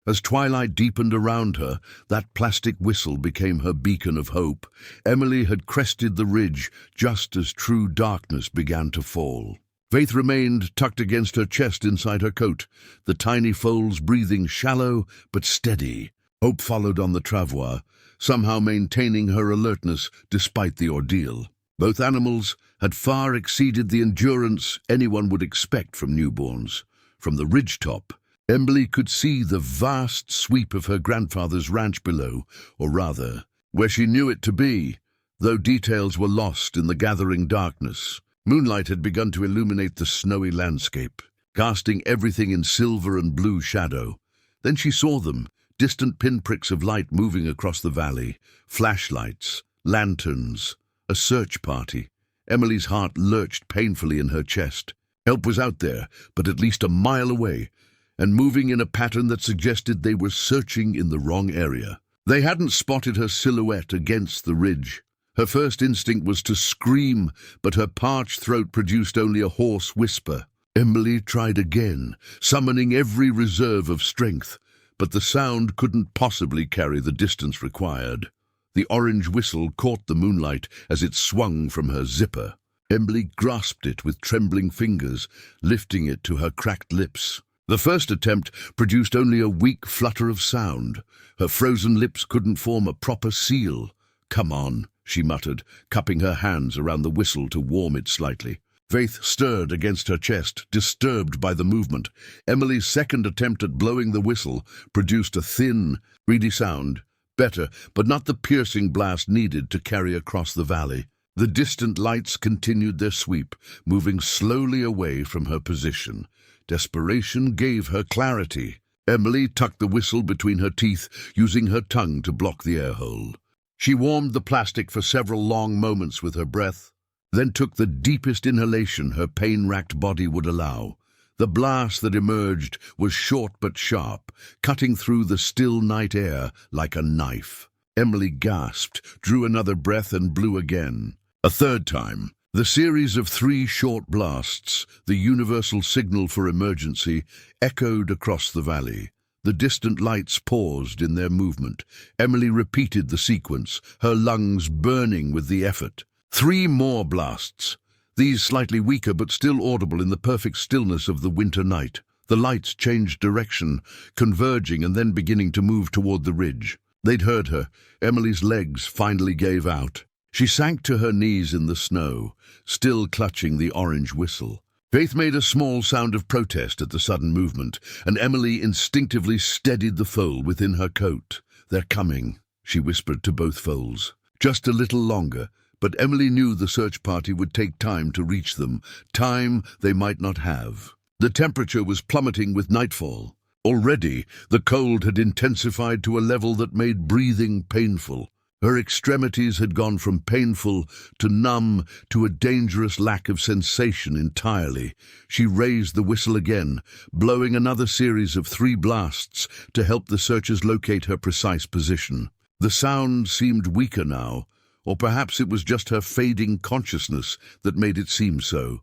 As twilight deepened around her, that plastic whistle became her beacon of hope. Emily had crested the ridge just as true darkness began to fall. Faith remained tucked against her chest inside her coat, the tiny folds breathing shallow but steady. Hope followed on the travois, somehow maintaining her alertness despite the ordeal. Both animals had far exceeded the endurance anyone would expect from newborns. From the ridgetop, Emily could see the vast sweep of her grandfather's ranch below, or rather, where she knew it to be, though details were lost in the gathering darkness. Moonlight had begun to illuminate the snowy landscape, casting everything in silver and blue shadow. Then she saw them, distant pinpricks of light moving across the valley, flashlights, lanterns, a search party. Emily's heart lurched painfully in her chest. Help was out there, but at least a mile away, and moving in a pattern that suggested they were searching in the wrong area. They hadn't spotted her silhouette against the ridge. Her first instinct was to scream, but her parched throat produced only a hoarse whisper. Emily tried again, summoning every reserve of strength, but the sound couldn't possibly carry the distance required. The orange whistle caught the moonlight as it swung from her zipper. Emily grasped it with trembling fingers, lifting it to her cracked lips. The first attempt produced only a weak flutter of sound. Her frozen lips couldn't form a proper seal. "Come on," she muttered, cupping her hands around the whistle to warm it slightly. Faith stirred against her chest, disturbed by the movement. Emily's second attempt at blowing the whistle produced a thin, reedy sound. Better, but not the piercing blast needed to carry across the valley. The distant lights continued their sweep, moving slowly away from her position. Desperation gave her clarity. Emily tucked the whistle between her teeth, using her tongue to block the air hole. She warmed the plastic for several long moments with her breath, then took the deepest inhalation her pain-racked body would allow. The blast that emerged was short but sharp, cutting through the still night air like a knife. Emily gasped, drew another breath and blew again. A third time. The series of 3 short blasts, the universal signal for emergency, echoed across the valley. The distant lights paused in their movement. Emily repeated the sequence, her lungs burning with the effort. 3 more blasts, these slightly weaker but still audible in the perfect stillness of the winter night. The lights changed direction, converging and then beginning to move toward the ridge. They'd heard her. Emily's legs finally gave out. She sank to her knees in the snow, still clutching the orange whistle. Faith made a small sound of protest at the sudden movement, and Emily instinctively steadied the foal within her coat. "They're coming," she whispered to both foals. Just a little longer, but Emily knew the search party would take time to reach them, time they might not have. The temperature was plummeting with nightfall. Already, the cold had intensified to a level that made breathing painful. Her extremities had gone from painful to numb to a dangerous lack of sensation entirely. She raised the whistle again, blowing another series of 3 blasts to help the searchers locate her precise position. The sound seemed weaker now, or perhaps it was just her fading consciousness that made it seem so.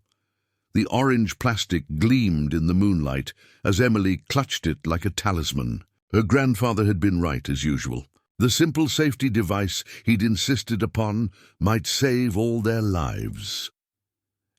The orange plastic gleamed in the moonlight as Emily clutched it like a talisman. Her grandfather had been right as usual. The simple safety device he'd insisted upon might save all their lives.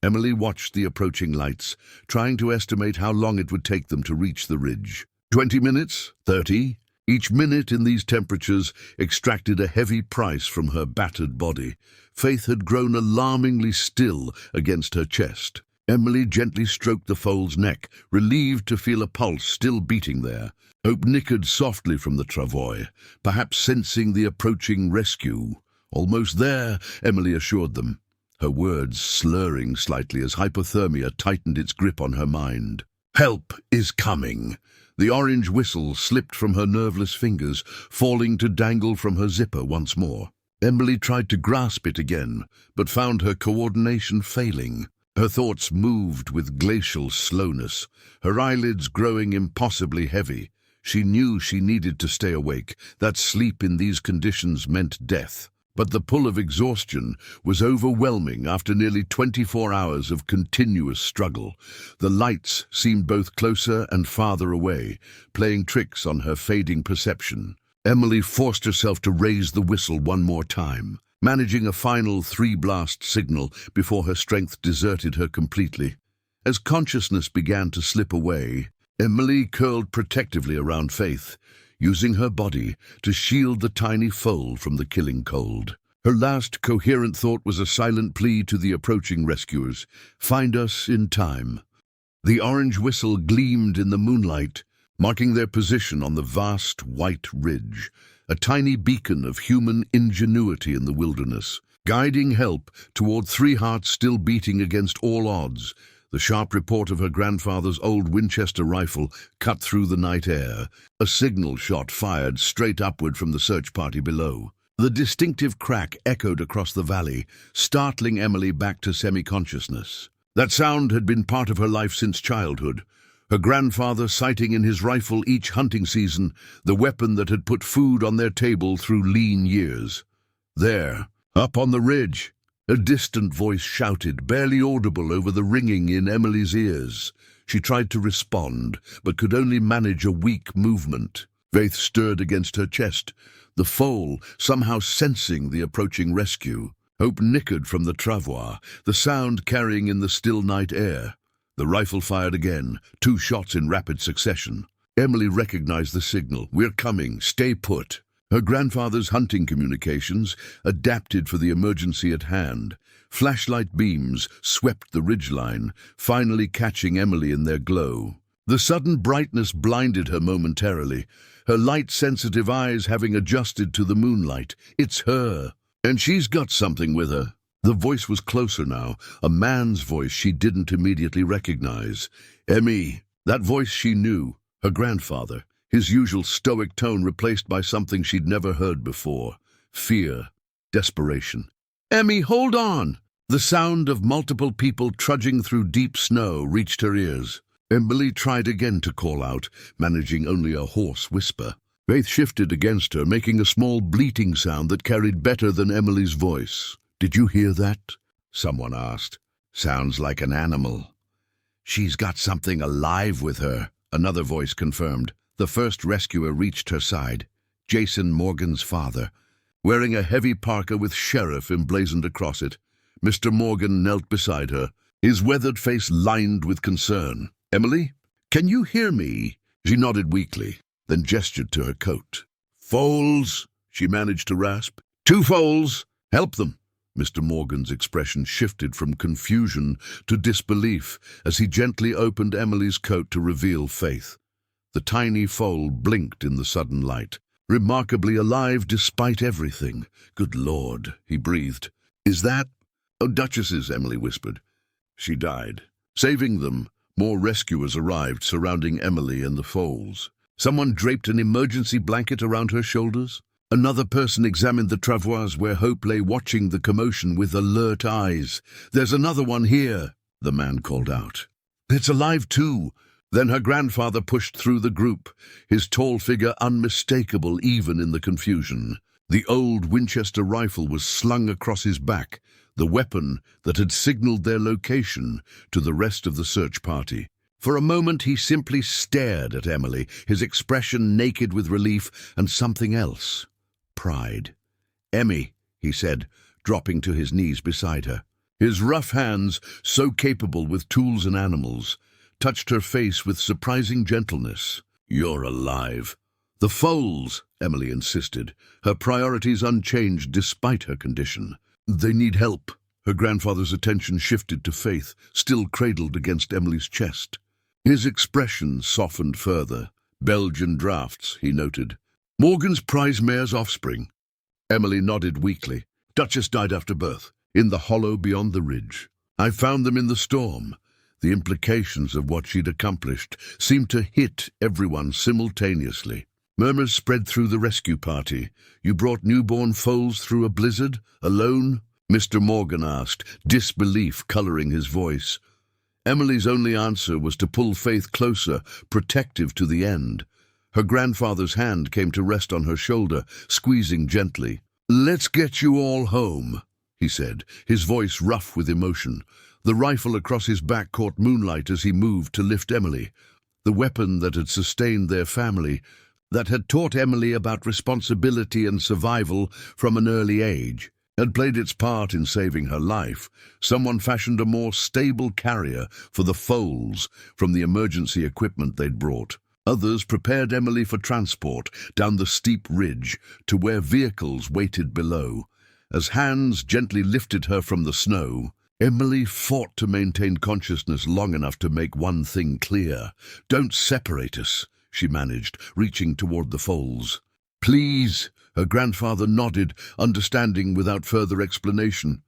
Emily watched the approaching lights, trying to estimate how long it would take them to reach the ridge. 20 minutes? 30? Each minute in these temperatures extracted a heavy price from her battered body. Faith had grown alarmingly still against her chest. Emily gently stroked the foal's neck, relieved to feel a pulse still beating there. Hope nickered softly from the travois, perhaps sensing the approaching rescue. "Almost there," Emily assured them, her words slurring slightly as hypothermia tightened its grip on her mind. "Help is coming." The orange whistle slipped from her nerveless fingers, falling to dangle from her zipper once more. Emily tried to grasp it again, but found her coordination failing. Her thoughts moved with glacial slowness, her eyelids growing impossibly heavy. She knew she needed to stay awake, that sleep in these conditions meant death. But the pull of exhaustion was overwhelming after nearly 24 hours of continuous struggle. The lights seemed both closer and farther away, playing tricks on her fading perception. Emily forced herself to raise the whistle one more time, managing a final 3-blast signal before her strength deserted her completely. As consciousness began to slip away, Emily curled protectively around Faith, using her body to shield the tiny foal from the killing cold. Her last coherent thought was a silent plea to the approaching rescuers: "Find us in time." The orange whistle gleamed in the moonlight, marking their position on the vast white ridge, a tiny beacon of human ingenuity in the wilderness, guiding help toward 3 hearts still beating against all odds. The sharp report of her grandfather's old Winchester rifle cut through the night air, a signal shot fired straight upward from the search party below. The distinctive crack echoed across the valley, startling Emily back to semi-consciousness. That sound had been part of her life since childhood, her grandfather sighting in his rifle each hunting season the weapon that had put food on their table through lean years. There, up on the ridge, a distant voice shouted, barely audible over the ringing in Emily's ears. She tried to respond, but could only manage a weak movement. Faith stirred against her chest, the foal somehow sensing the approaching rescue. Hope nickered from the travois, the sound carrying in the still night air. The rifle fired again, 2 shots in rapid succession. Emily recognized the signal. "We're coming, stay put." Her grandfather's hunting communications adapted for the emergency at hand. Flashlight beams swept the ridgeline, finally catching Emily in their glow. The sudden brightness blinded her momentarily, her light-sensitive eyes having adjusted to the moonlight. "It's her, and she's got something with her." The voice was closer now, a man's voice she didn't immediately recognize. "Emmy, That voice she knew, her grandfather, his usual stoic tone replaced by something she'd never heard before. Fear, desperation. "Emmy, hold on!" The sound of multiple people trudging through deep snow reached her ears. Emily tried again to call out, managing only a hoarse whisper. Faith shifted against her, making a small bleating sound that carried better than Emily's voice. "Did you hear that?" someone asked. "Sounds like an animal." "She's got something alive with her," another voice confirmed. The first rescuer reached her side, Jason Morgan's father, wearing a heavy parka with sheriff emblazoned across it. Mr. Morgan knelt beside her, his weathered face lined with concern. "Emily, can you hear me?" She nodded weakly, then gestured to her coat. "Foals," she managed to rasp. "Two foals. Help them." Mr. Morgan's expression shifted from confusion to disbelief as he gently opened Emily's coat to reveal Faith. The tiny foal blinked in the sudden light, remarkably alive despite everything. "Good Lord," he breathed. "Is that—" "Oh, Duchess's," Emily whispered. "She died." Saving them, more rescuers arrived, surrounding Emily and the foals. Someone draped an emergency blanket around her shoulders. Another person examined the travois where Hope lay, watching the commotion with alert eyes. "There's another one here," the man called out. "It's alive too." Then her grandfather pushed through the group, his tall figure unmistakable even in the confusion. The old Winchester rifle was slung across his back, the weapon that had signaled their location to the rest of the search party. For a moment he simply stared at Emily, his expression naked with relief and something else. Pride. "Emmy," he said, dropping to his knees beside her. His rough hands, so capable with tools and animals, touched her face with surprising gentleness. "You're alive." "The foals," Emily insisted, her priorities unchanged despite her condition. "They need help." Her grandfather's attention shifted to Faith, still cradled against Emily's chest. His expression softened further. "Belgian drafts," he noted. "Morgan's prize mare's offspring." Emily nodded weakly. "Duchess died after birth, in the hollow beyond the ridge. I found them in the storm." The implications of what she'd accomplished seemed to hit everyone simultaneously. Murmurs spread through the rescue party. "You brought newborn foals through a blizzard, alone?" Mr. Morgan asked, disbelief coloring his voice. Emily's only answer was to pull Faith closer, protective to the end. Her grandfather's hand came to rest on her shoulder, squeezing gently. "Let's get you all home," he said, his voice rough with emotion. The rifle across his back caught moonlight as he moved to lift Emily. The weapon that had sustained their family, that had taught Emily about responsibility and survival from an early age, had played its part in saving her life. Someone fashioned a more stable carrier for the foals from the emergency equipment they'd brought. Others prepared Emily for transport down the steep ridge to where vehicles waited below. As hands gently lifted her from the snow, Emily fought to maintain consciousness long enough to make one thing clear. "Don't separate us," she managed, reaching toward the foals. "Please," her grandfather nodded, understanding without further explanation.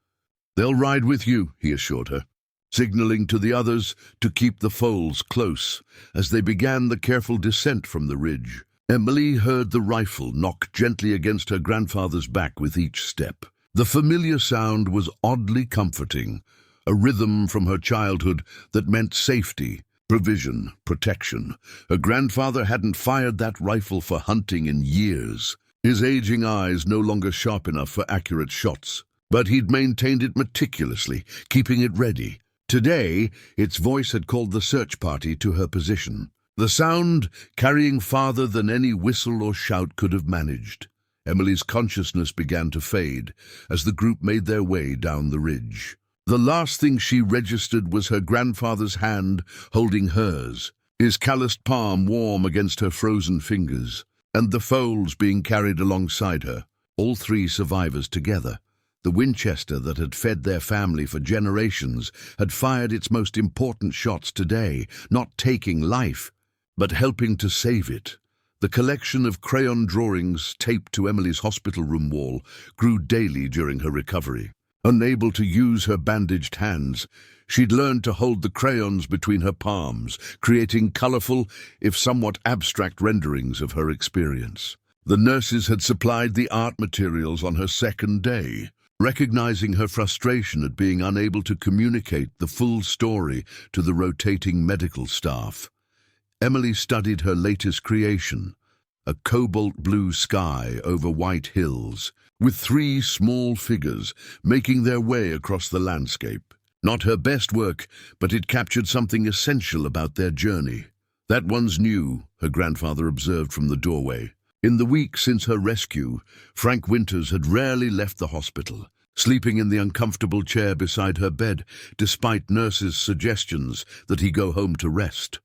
"They'll ride with you," he assured her, signaling to the others to keep the foals close as they began the careful descent from the ridge. Emily heard the rifle knock gently against her grandfather's back with each step. The familiar sound was oddly comforting, a rhythm from her childhood that meant safety, provision, protection. Her grandfather hadn't fired that rifle for hunting in years, his aging eyes no longer sharp enough for accurate shots. But he'd maintained it meticulously, keeping it ready. Today, its voice had called the search party to her position, the sound carrying farther than any whistle or shout could have managed. Emily's consciousness began to fade as the group made their way down the ridge. The last thing she registered was her grandfather's hand holding hers, his calloused palm warm against her frozen fingers, and the foals being carried alongside her, all three survivors together. The Winchester that had fed their family for generations had fired its most important shots today, not taking life, but helping to save it. The collection of crayon drawings taped to Emily's hospital room wall grew daily during her recovery. Unable to use her bandaged hands, she'd learned to hold the crayons between her palms, creating colorful, if somewhat abstract renderings of her experience. The nurses had supplied the art materials on her second day. Recognizing her frustration at being unable to communicate the full story to the rotating medical staff, Emily studied her latest creation, a cobalt blue sky over white hills, with 3 small figures making their way across the landscape. Not her best work, but it captured something essential about their journey. "That one's new," her grandfather observed from the doorway. In the week since her rescue, Frank Winters had rarely left the hospital, sleeping in the uncomfortable chair beside her bed, despite nurses' suggestions that he go home to rest.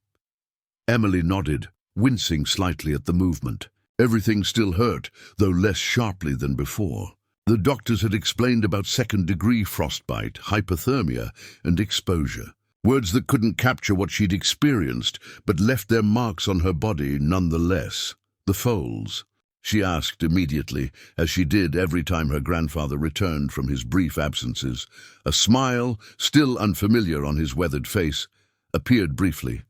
Emily nodded, wincing slightly at the movement. Everything still hurt, though less sharply than before. The doctors had explained about second-degree frostbite, hypothermia, and exposure. Words that couldn't capture what she'd experienced, but left their marks on her body nonetheless. "The foals?" she asked immediately, as she did every time her grandfather returned from his brief absences. A smile, still unfamiliar on his weathered face, appeared briefly.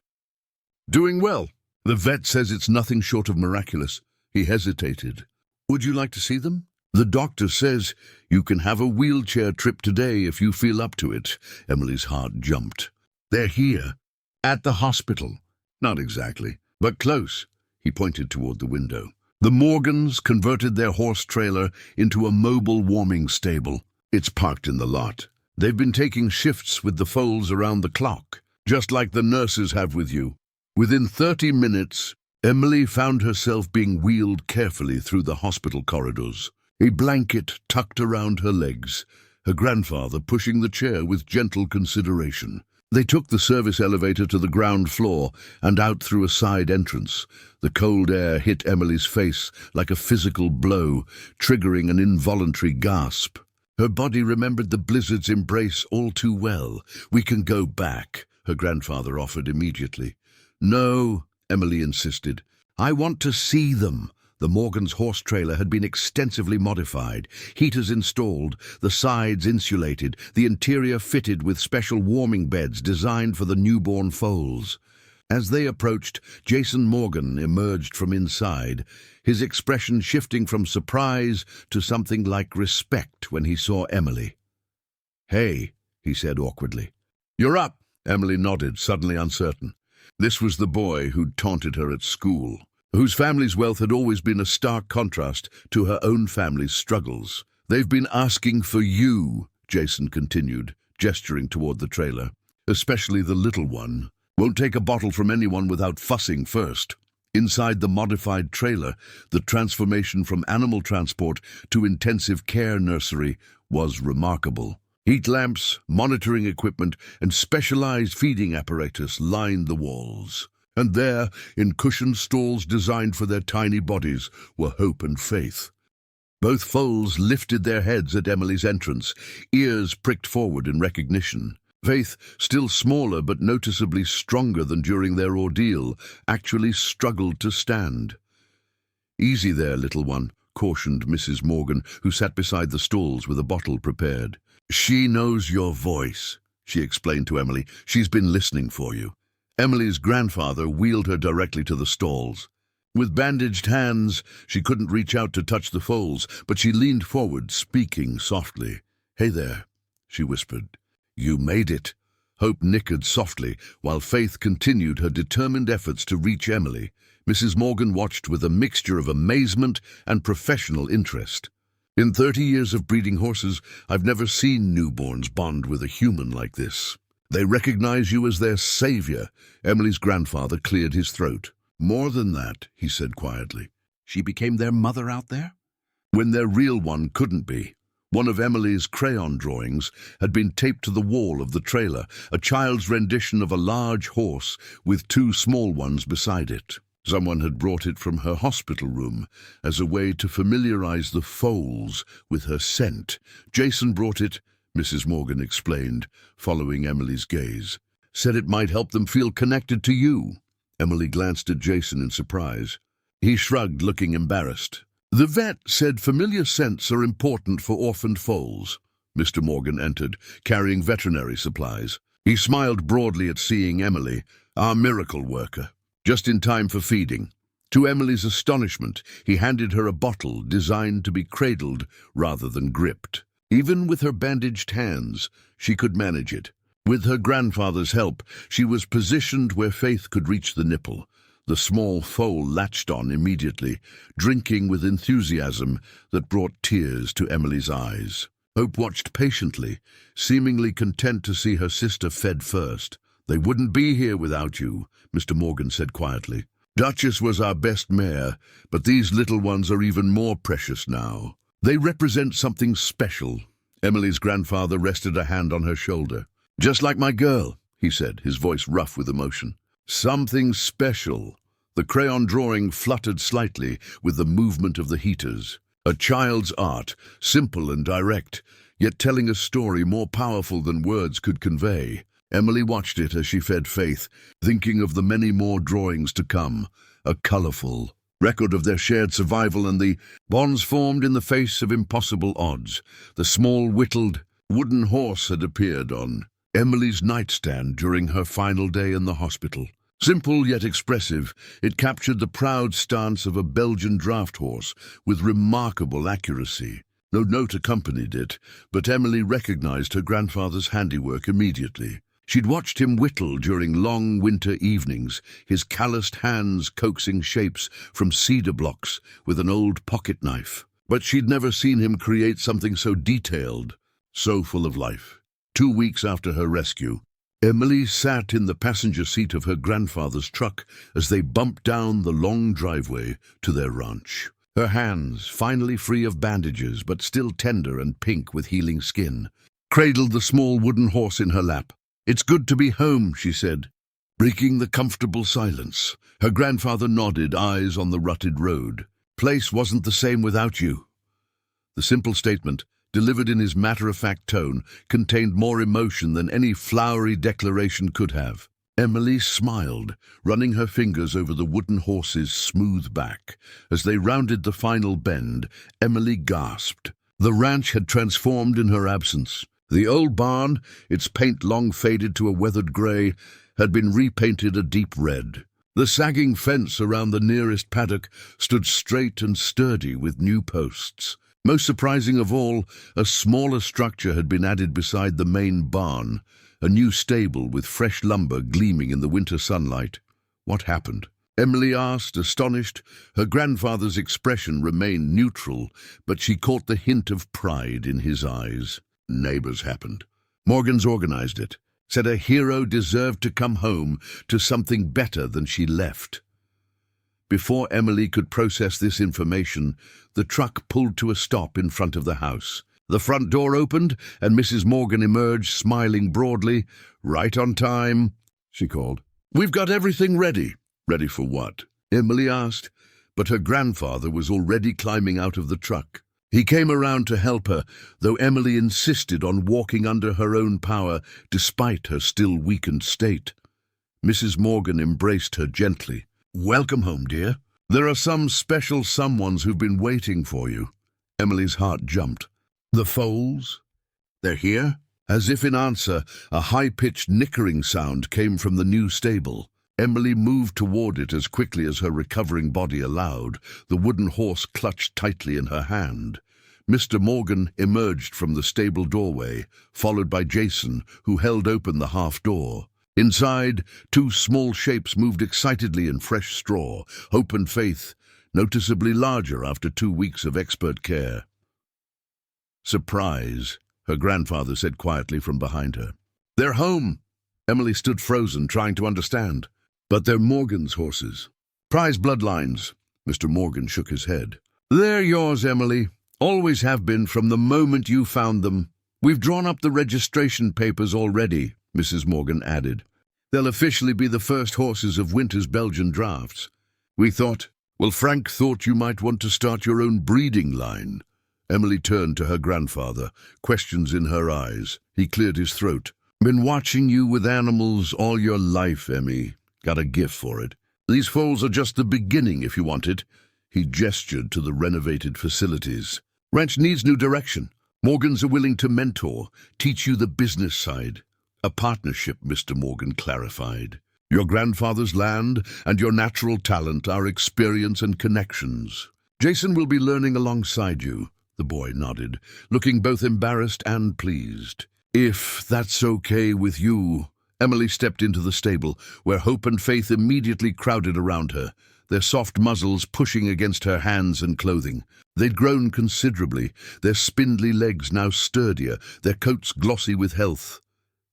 "Doing well. The vet says it's nothing short of miraculous." He hesitated. "Would you like to see them?" "The doctor says you can have a wheelchair trip today if you feel up to it." Emily's heart jumped. "They're here." "At the hospital." "Not exactly, but close." He pointed toward the window. "The Morgans converted their horse trailer into a mobile warming stable. It's parked in the lot. They've been taking shifts with the foals around the clock, just like the nurses have with you." Within 30 minutes, Emily found herself being wheeled carefully through the hospital corridors, a blanket tucked around her legs, her grandfather pushing the chair with gentle consideration. They took the service elevator to the ground floor and out through a side entrance. The cold air hit Emily's face like a physical blow, triggering an involuntary gasp. Her body remembered the blizzard's embrace all too well. "We can go back," her grandfather offered immediately. "No," Emily insisted. "I want to see them." The Morgan's horse trailer had been extensively modified, heaters installed, the sides insulated, the interior fitted with special warming beds designed for the newborn foals. As they approached, Jason Morgan emerged from inside, his expression shifting from surprise to something like respect when he saw Emily. "Hey," he said awkwardly. "You're up," Emily nodded, suddenly uncertain. This was the boy who'd taunted her at school, whose family's wealth had always been a stark contrast to her own family's struggles. "They've been asking for you," Jason continued, gesturing toward the trailer. "Especially the little one. Won't take a bottle from anyone without fussing first." Inside the modified trailer, the transformation from animal transport to intensive care nursery was remarkable. Heat lamps, monitoring equipment, and specialized feeding apparatus lined the walls. And there, in cushioned stalls designed for their tiny bodies, were hope and faith. Both foals lifted their heads at Emily's entrance, ears pricked forward in recognition. Faith, still smaller but noticeably stronger than during their ordeal, actually struggled to stand. "Easy there, little one," cautioned Mrs. Morgan, who sat beside the stalls with a bottle prepared. "She knows your voice," she explained to Emily. "She's been listening for you." Emily's grandfather wheeled her directly to the stalls. With bandaged hands, she couldn't reach out to touch the foals, but she leaned forward, speaking softly. "Hey there," she whispered. "You made it." Hope nickered softly, while Faith continued her determined efforts to reach Emily. Mrs. Morgan watched with a mixture of amazement and professional interest. "In 30 years of breeding horses, I've never seen newborns bond with a human like this. They recognize you as their savior." Emily's grandfather cleared his throat. "More than that," he said quietly. "She became their mother out there?" "When their real one couldn't be." One of Emily's crayon drawings had been taped to the wall of the trailer, a child's rendition of a large horse with 2 small ones beside it. Someone had brought it from her hospital room as a way to familiarize the foals with her scent. "Jason brought it," Mrs. Morgan explained, following Emily's gaze. "Said it might help them feel connected to you." Emily glanced at Jason in surprise. He shrugged, looking embarrassed. "The vet said familiar scents are important for orphaned foals." Mr. Morgan entered, carrying veterinary supplies. He smiled broadly at seeing Emily, our miracle worker, just in time for feeding. To Emily's astonishment, he handed her a bottle designed to be cradled rather than gripped. Even with her bandaged hands, she could manage it. With her grandfather's help, she was positioned where Faith could reach the nipple. The small foal latched on immediately, drinking with enthusiasm that brought tears to Emily's eyes. Hope watched patiently, seemingly content to see her sister fed first. "They wouldn't be here without you," Mr. Morgan said quietly. "Duchess was our best mare, but these little ones are even more precious now. They represent something special." Emily's grandfather rested a hand on her shoulder. "Just like my girl," he said, his voice rough with emotion. "Something special." The crayon drawing fluttered slightly with the movement of the heaters. A child's art, simple and direct, yet telling a story more powerful than words could convey. Emily watched it as she fed Faith, thinking of the many more drawings to come, a colorful record of their shared survival and the bonds formed in the face of impossible odds. The small whittled wooden horse had appeared on Emily's nightstand during her final day in the hospital. Simple yet expressive, it captured the proud stance of a Belgian draft horse with remarkable accuracy. No note accompanied it, but Emily recognized her grandfather's handiwork immediately. She'd watched him whittle during long winter evenings, his calloused hands coaxing shapes from cedar blocks with an old pocket knife. But she'd never seen him create something so detailed, so full of life. 2 weeks after her rescue, Emily sat in the passenger seat of her grandfather's truck as they bumped down the long driveway to their ranch. Her hands, finally free of bandages but still tender and pink with healing skin, cradled the small wooden horse in her lap. "It's good to be home," she said, breaking the comfortable silence. Her grandfather nodded, eyes on the rutted road. "Place wasn't the same without you." The simple statement, delivered in his matter-of-fact tone, contained more emotion than any flowery declaration could have. Emily smiled, running her fingers over the wooden horse's smooth back. As they rounded the final bend, Emily gasped. The ranch had transformed in her absence. The old barn, its paint long faded to a weathered grey, had been repainted a deep red. The sagging fence around the nearest paddock stood straight and sturdy with new posts. Most surprising of all, a smaller structure had been added beside the main barn, a new stable with fresh lumber gleaming in the winter sunlight. "What happened?" Emily asked, astonished. Her grandfather's expression remained neutral, but she caught the hint of pride in his eyes. "Neighbors happened. Morgan's organized it. Said a hero deserved to come home to something better than she left." Before Emily could process this information, the truck pulled to a stop in front of the house. The front door opened, and Mrs. Morgan emerged, smiling broadly. "Right on time," she called. "We've got everything ready." "Ready for what?" Emily asked, but her grandfather was already climbing out of the truck. He came around to help her, though Emily insisted on walking under her own power despite her still weakened state. Mrs. Morgan embraced her gently. "Welcome home, dear. There are some special someones who've been waiting for you." Emily's heart jumped. "The foals? They're here?" As if in answer, a high-pitched nickering sound came from the new stable. Emily moved toward it as quickly as her recovering body allowed, the wooden horse clutched tightly in her hand. Mr. Morgan emerged from the stable doorway, followed by Jason, who held open the half-door. Inside, 2 small shapes moved excitedly in fresh straw, Hope and Faith, noticeably larger after 2 weeks of expert care. "Surprise," her grandfather said quietly from behind her. "They're home." Emily stood frozen, trying to understand. "But they're Morgan's horses." "Prize bloodlines." Mr. Morgan shook his head. "They're yours, Emily. Always have been from the moment you found them. We've drawn up the registration papers already," Mrs. Morgan added. "They'll officially be the first horses of winter's Belgian drafts. Frank thought you might want to start your own breeding line." Emily turned to her grandfather, questions in her eyes. He cleared his throat. "Been watching you with animals all your life, Emmy. Got a gift for it. These foals are just the beginning, if you want it." He gestured to the renovated facilities. "Ranch needs new direction. Morgans are willing to mentor, teach you the business side. A partnership, Mr. Morgan clarified. Your grandfather's land and your natural talent are experience and connections. Jason will be learning alongside you, the boy nodded, looking both embarrassed and pleased. If that's okay with you. Emily stepped into the stable, where Hope and Faith immediately crowded around her, their soft muzzles pushing against her hands and clothing. They'd grown considerably, their spindly legs now sturdier, their coats glossy with health.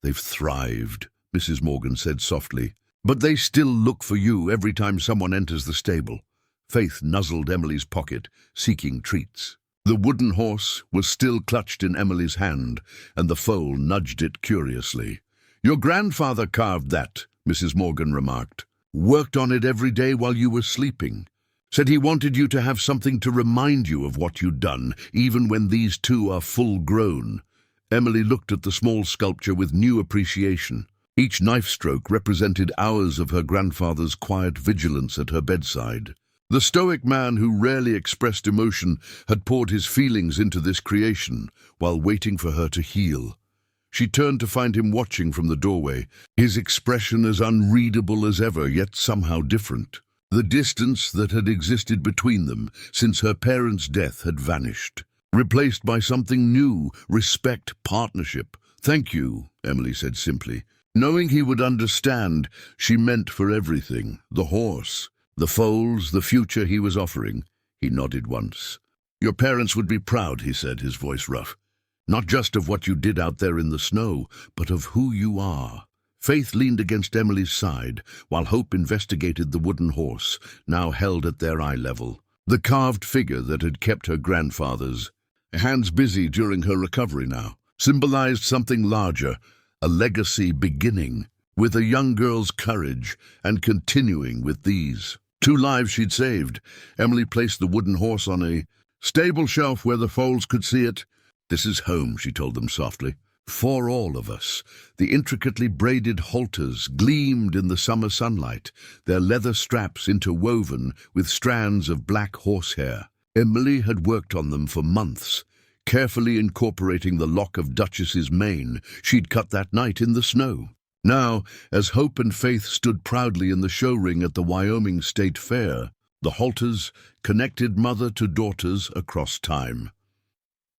They've thrived, Mrs. Morgan said softly. But they still look for you every time someone enters the stable. Faith nuzzled Emily's pocket, seeking treats. The wooden horse was still clutched in Emily's hand, and the foal nudged it curiously. Your grandfather carved that, Mrs. Morgan remarked. Worked on it every day while you were sleeping. Said he wanted you to have something to remind you of what you'd done, even when these two are full grown. Emily looked at the small sculpture with new appreciation. Each knife stroke represented hours of her grandfather's quiet vigilance at her bedside. The stoic man who rarely expressed emotion had poured his feelings into this creation while waiting for her to heal. She turned to find him watching from the doorway, his expression as unreadable as ever, yet somehow different. The distance that had existed between them since her parents' death had vanished, replaced by something new, respect, partnership. Thank you, Emily said simply. Knowing he would understand, she meant for everything. The horse, the foals, the future he was offering. He nodded once. Your parents would be proud, he said, his voice rough. Not just of what you did out there in the snow, but of who you are. Faith leaned against Emily's side, while Hope investigated the wooden horse, now held at their eye level. The carved figure that had kept her grandfather's hands busy during her recovery now symbolized something larger, a legacy beginning with a young girl's courage and continuing with these. 2 lives she'd saved. Emily placed the wooden horse on a stable shelf where the foals could see it. This is home, she told them softly. For all of us. The intricately braided halters gleamed in the summer sunlight, their leather straps interwoven with strands of black horsehair. Emily had worked on them for months, carefully incorporating the lock of Duchess's mane she'd cut that night in the snow. Now, as Hope and Faith stood proudly in the show ring at the Wyoming State Fair, the halters connected mother to daughters across time.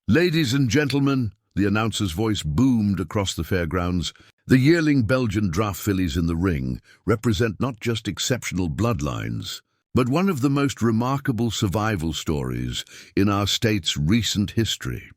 Ladies and gentlemen, the announcer's voice boomed across the fairgrounds. The yearling Belgian draft fillies in the ring represent not just exceptional bloodlines, but one of the most remarkable survival stories in our state's recent history.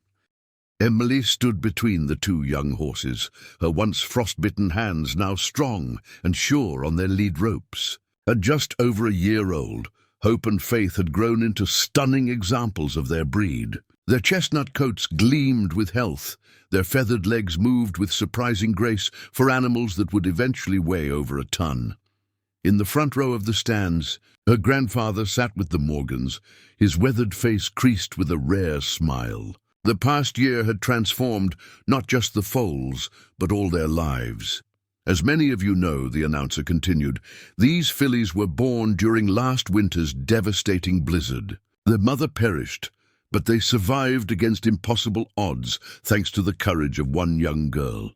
Emily stood between the 2 young horses, her once frostbitten hands now strong and sure on their lead ropes. At just over a year old, Hope and Faith had grown into stunning examples of their breed. Their chestnut coats gleamed with health, their feathered legs moved with surprising grace for animals that would eventually weigh over a ton. In the front row of the stands, her grandfather sat with the Morgans, his weathered face creased with a rare smile. The past year had transformed not just the foals, but all their lives. As many of you know, the announcer continued, these fillies were born during last winter's devastating blizzard. Their mother perished, but they survived against impossible odds thanks to the courage of one young girl.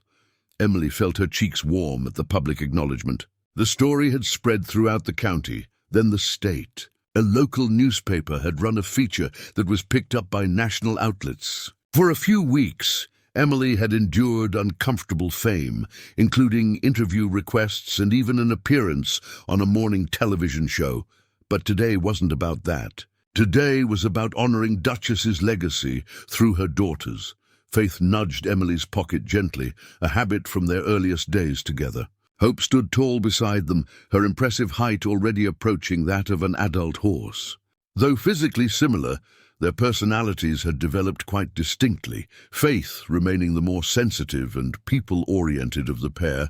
Emily felt her cheeks warm at the public acknowledgement. The story had spread throughout the county, then the state. A local newspaper had run a feature that was picked up by national outlets. For a few weeks, Emily had endured uncomfortable fame, including interview requests and even an appearance on a morning television show. But today wasn't about that. Today was about honoring Duchess's legacy through her daughters. Faith nudged Emily's pocket gently, a habit from their earliest days together. Hope stood tall beside them, her impressive height already approaching that of an adult horse. Though physically similar, their personalities had developed quite distinctly, Faith remaining the more sensitive and people-oriented of the pair,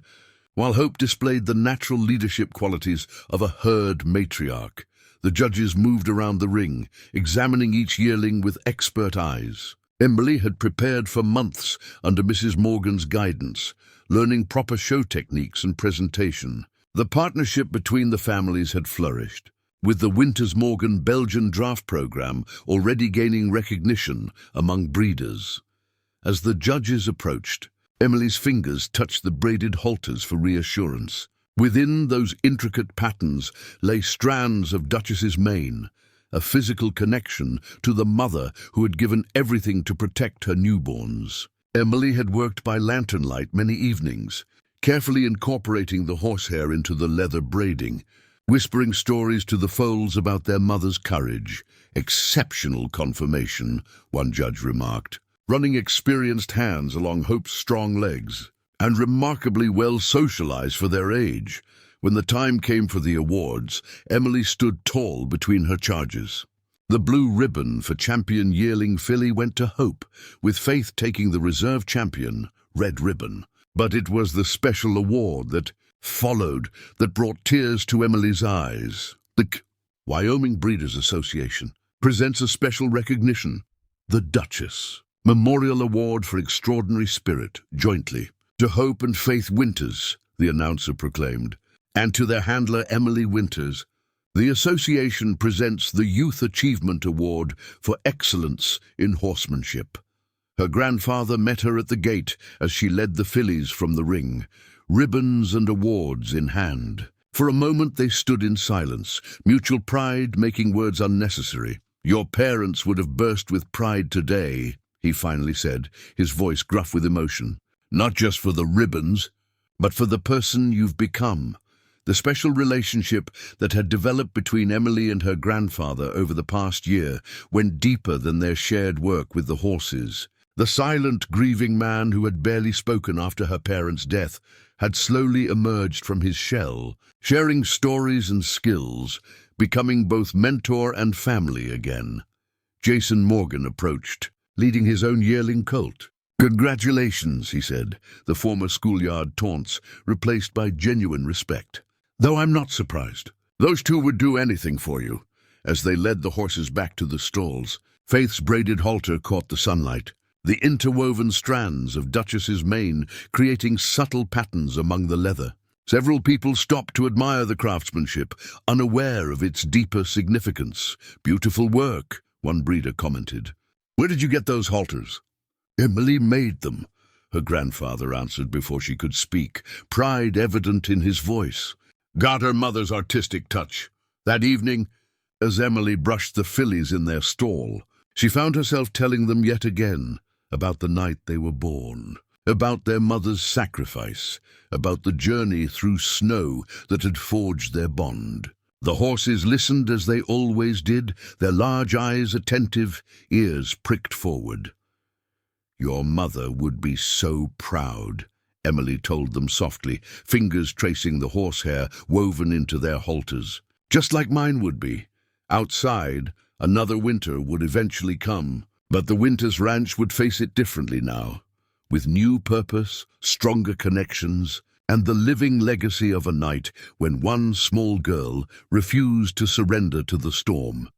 while Hope displayed the natural leadership qualities of a herd matriarch. The judges moved around the ring, examining each yearling with expert eyes. Emily had prepared for months under Mrs. Morgan's guidance, learning proper show techniques and presentation. The partnership between the families had flourished, with the Winters Morgan Belgian draft program already gaining recognition among breeders. As the judges approached, Emily's fingers touched the braided halters for reassurance. Within those intricate patterns lay strands of Duchess's mane, a physical connection to the mother who had given everything to protect her newborns. Emily had worked by lantern light many evenings, carefully incorporating the horsehair into the leather braiding, whispering stories to the foals about their mother's courage. Exceptional conformation, one judge remarked, running experienced hands along Hope's strong legs, and remarkably well socialized for their age. When the time came for the awards, Emily stood tall between her charges. The blue ribbon for champion yearling filly went to Hope, with Faith taking the reserve champion, red ribbon. But it was the special award that followed that brought tears to Emily's eyes. The Wyoming Breeders' Association presents a special recognition, the Duchess Memorial Award for Extraordinary Spirit, jointly, to Hope and Faith Winters, the announcer proclaimed, and to their handler Emily Winters. The association presents the Youth Achievement Award for Excellence in Horsemanship. Her grandfather met her at the gate as she led the fillies from the ring, ribbons and awards in hand. For a moment they stood in silence, mutual pride making words unnecessary. "Your parents would have burst with pride today," he finally said, his voice gruff with emotion. "Not just for the ribbons, but for the person you've become." The special relationship that had developed between Emily and her grandfather over the past year went deeper than their shared work with the horses. The silent, grieving man who had barely spoken after her parents' death had slowly emerged from his shell, sharing stories and skills, becoming both mentor and family again. Jason Morgan approached, leading his own yearling colt. "Congratulations," he said, the former schoolyard taunts replaced by genuine respect. "Though I'm not surprised. Those two would do anything for you." As they led the horses back to the stalls, Faith's braided halter caught the sunlight, the interwoven strands of Duchess's mane creating subtle patterns among the leather. Several people stopped to admire the craftsmanship, unaware of its deeper significance. "Beautiful work," one breeder commented. "Where did you get those halters?" "Emily made them," her grandfather answered before she could speak, pride evident in his voice. "Got her mother's artistic touch." That evening, as Emily brushed the fillies in their stall, she found herself telling them yet again about the night they were born, about their mother's sacrifice, about the journey through snow that had forged their bond. The horses listened as they always did, their large eyes attentive, ears pricked forward. "Your mother would be so proud," Emily told them softly, fingers tracing the horsehair woven into their halters. "Just like mine would be. Outside, another winter would eventually come, but the Winters Ranch would face it differently now, with new purpose, stronger connections, and the living legacy of a night when one small girl refused to surrender to the storm."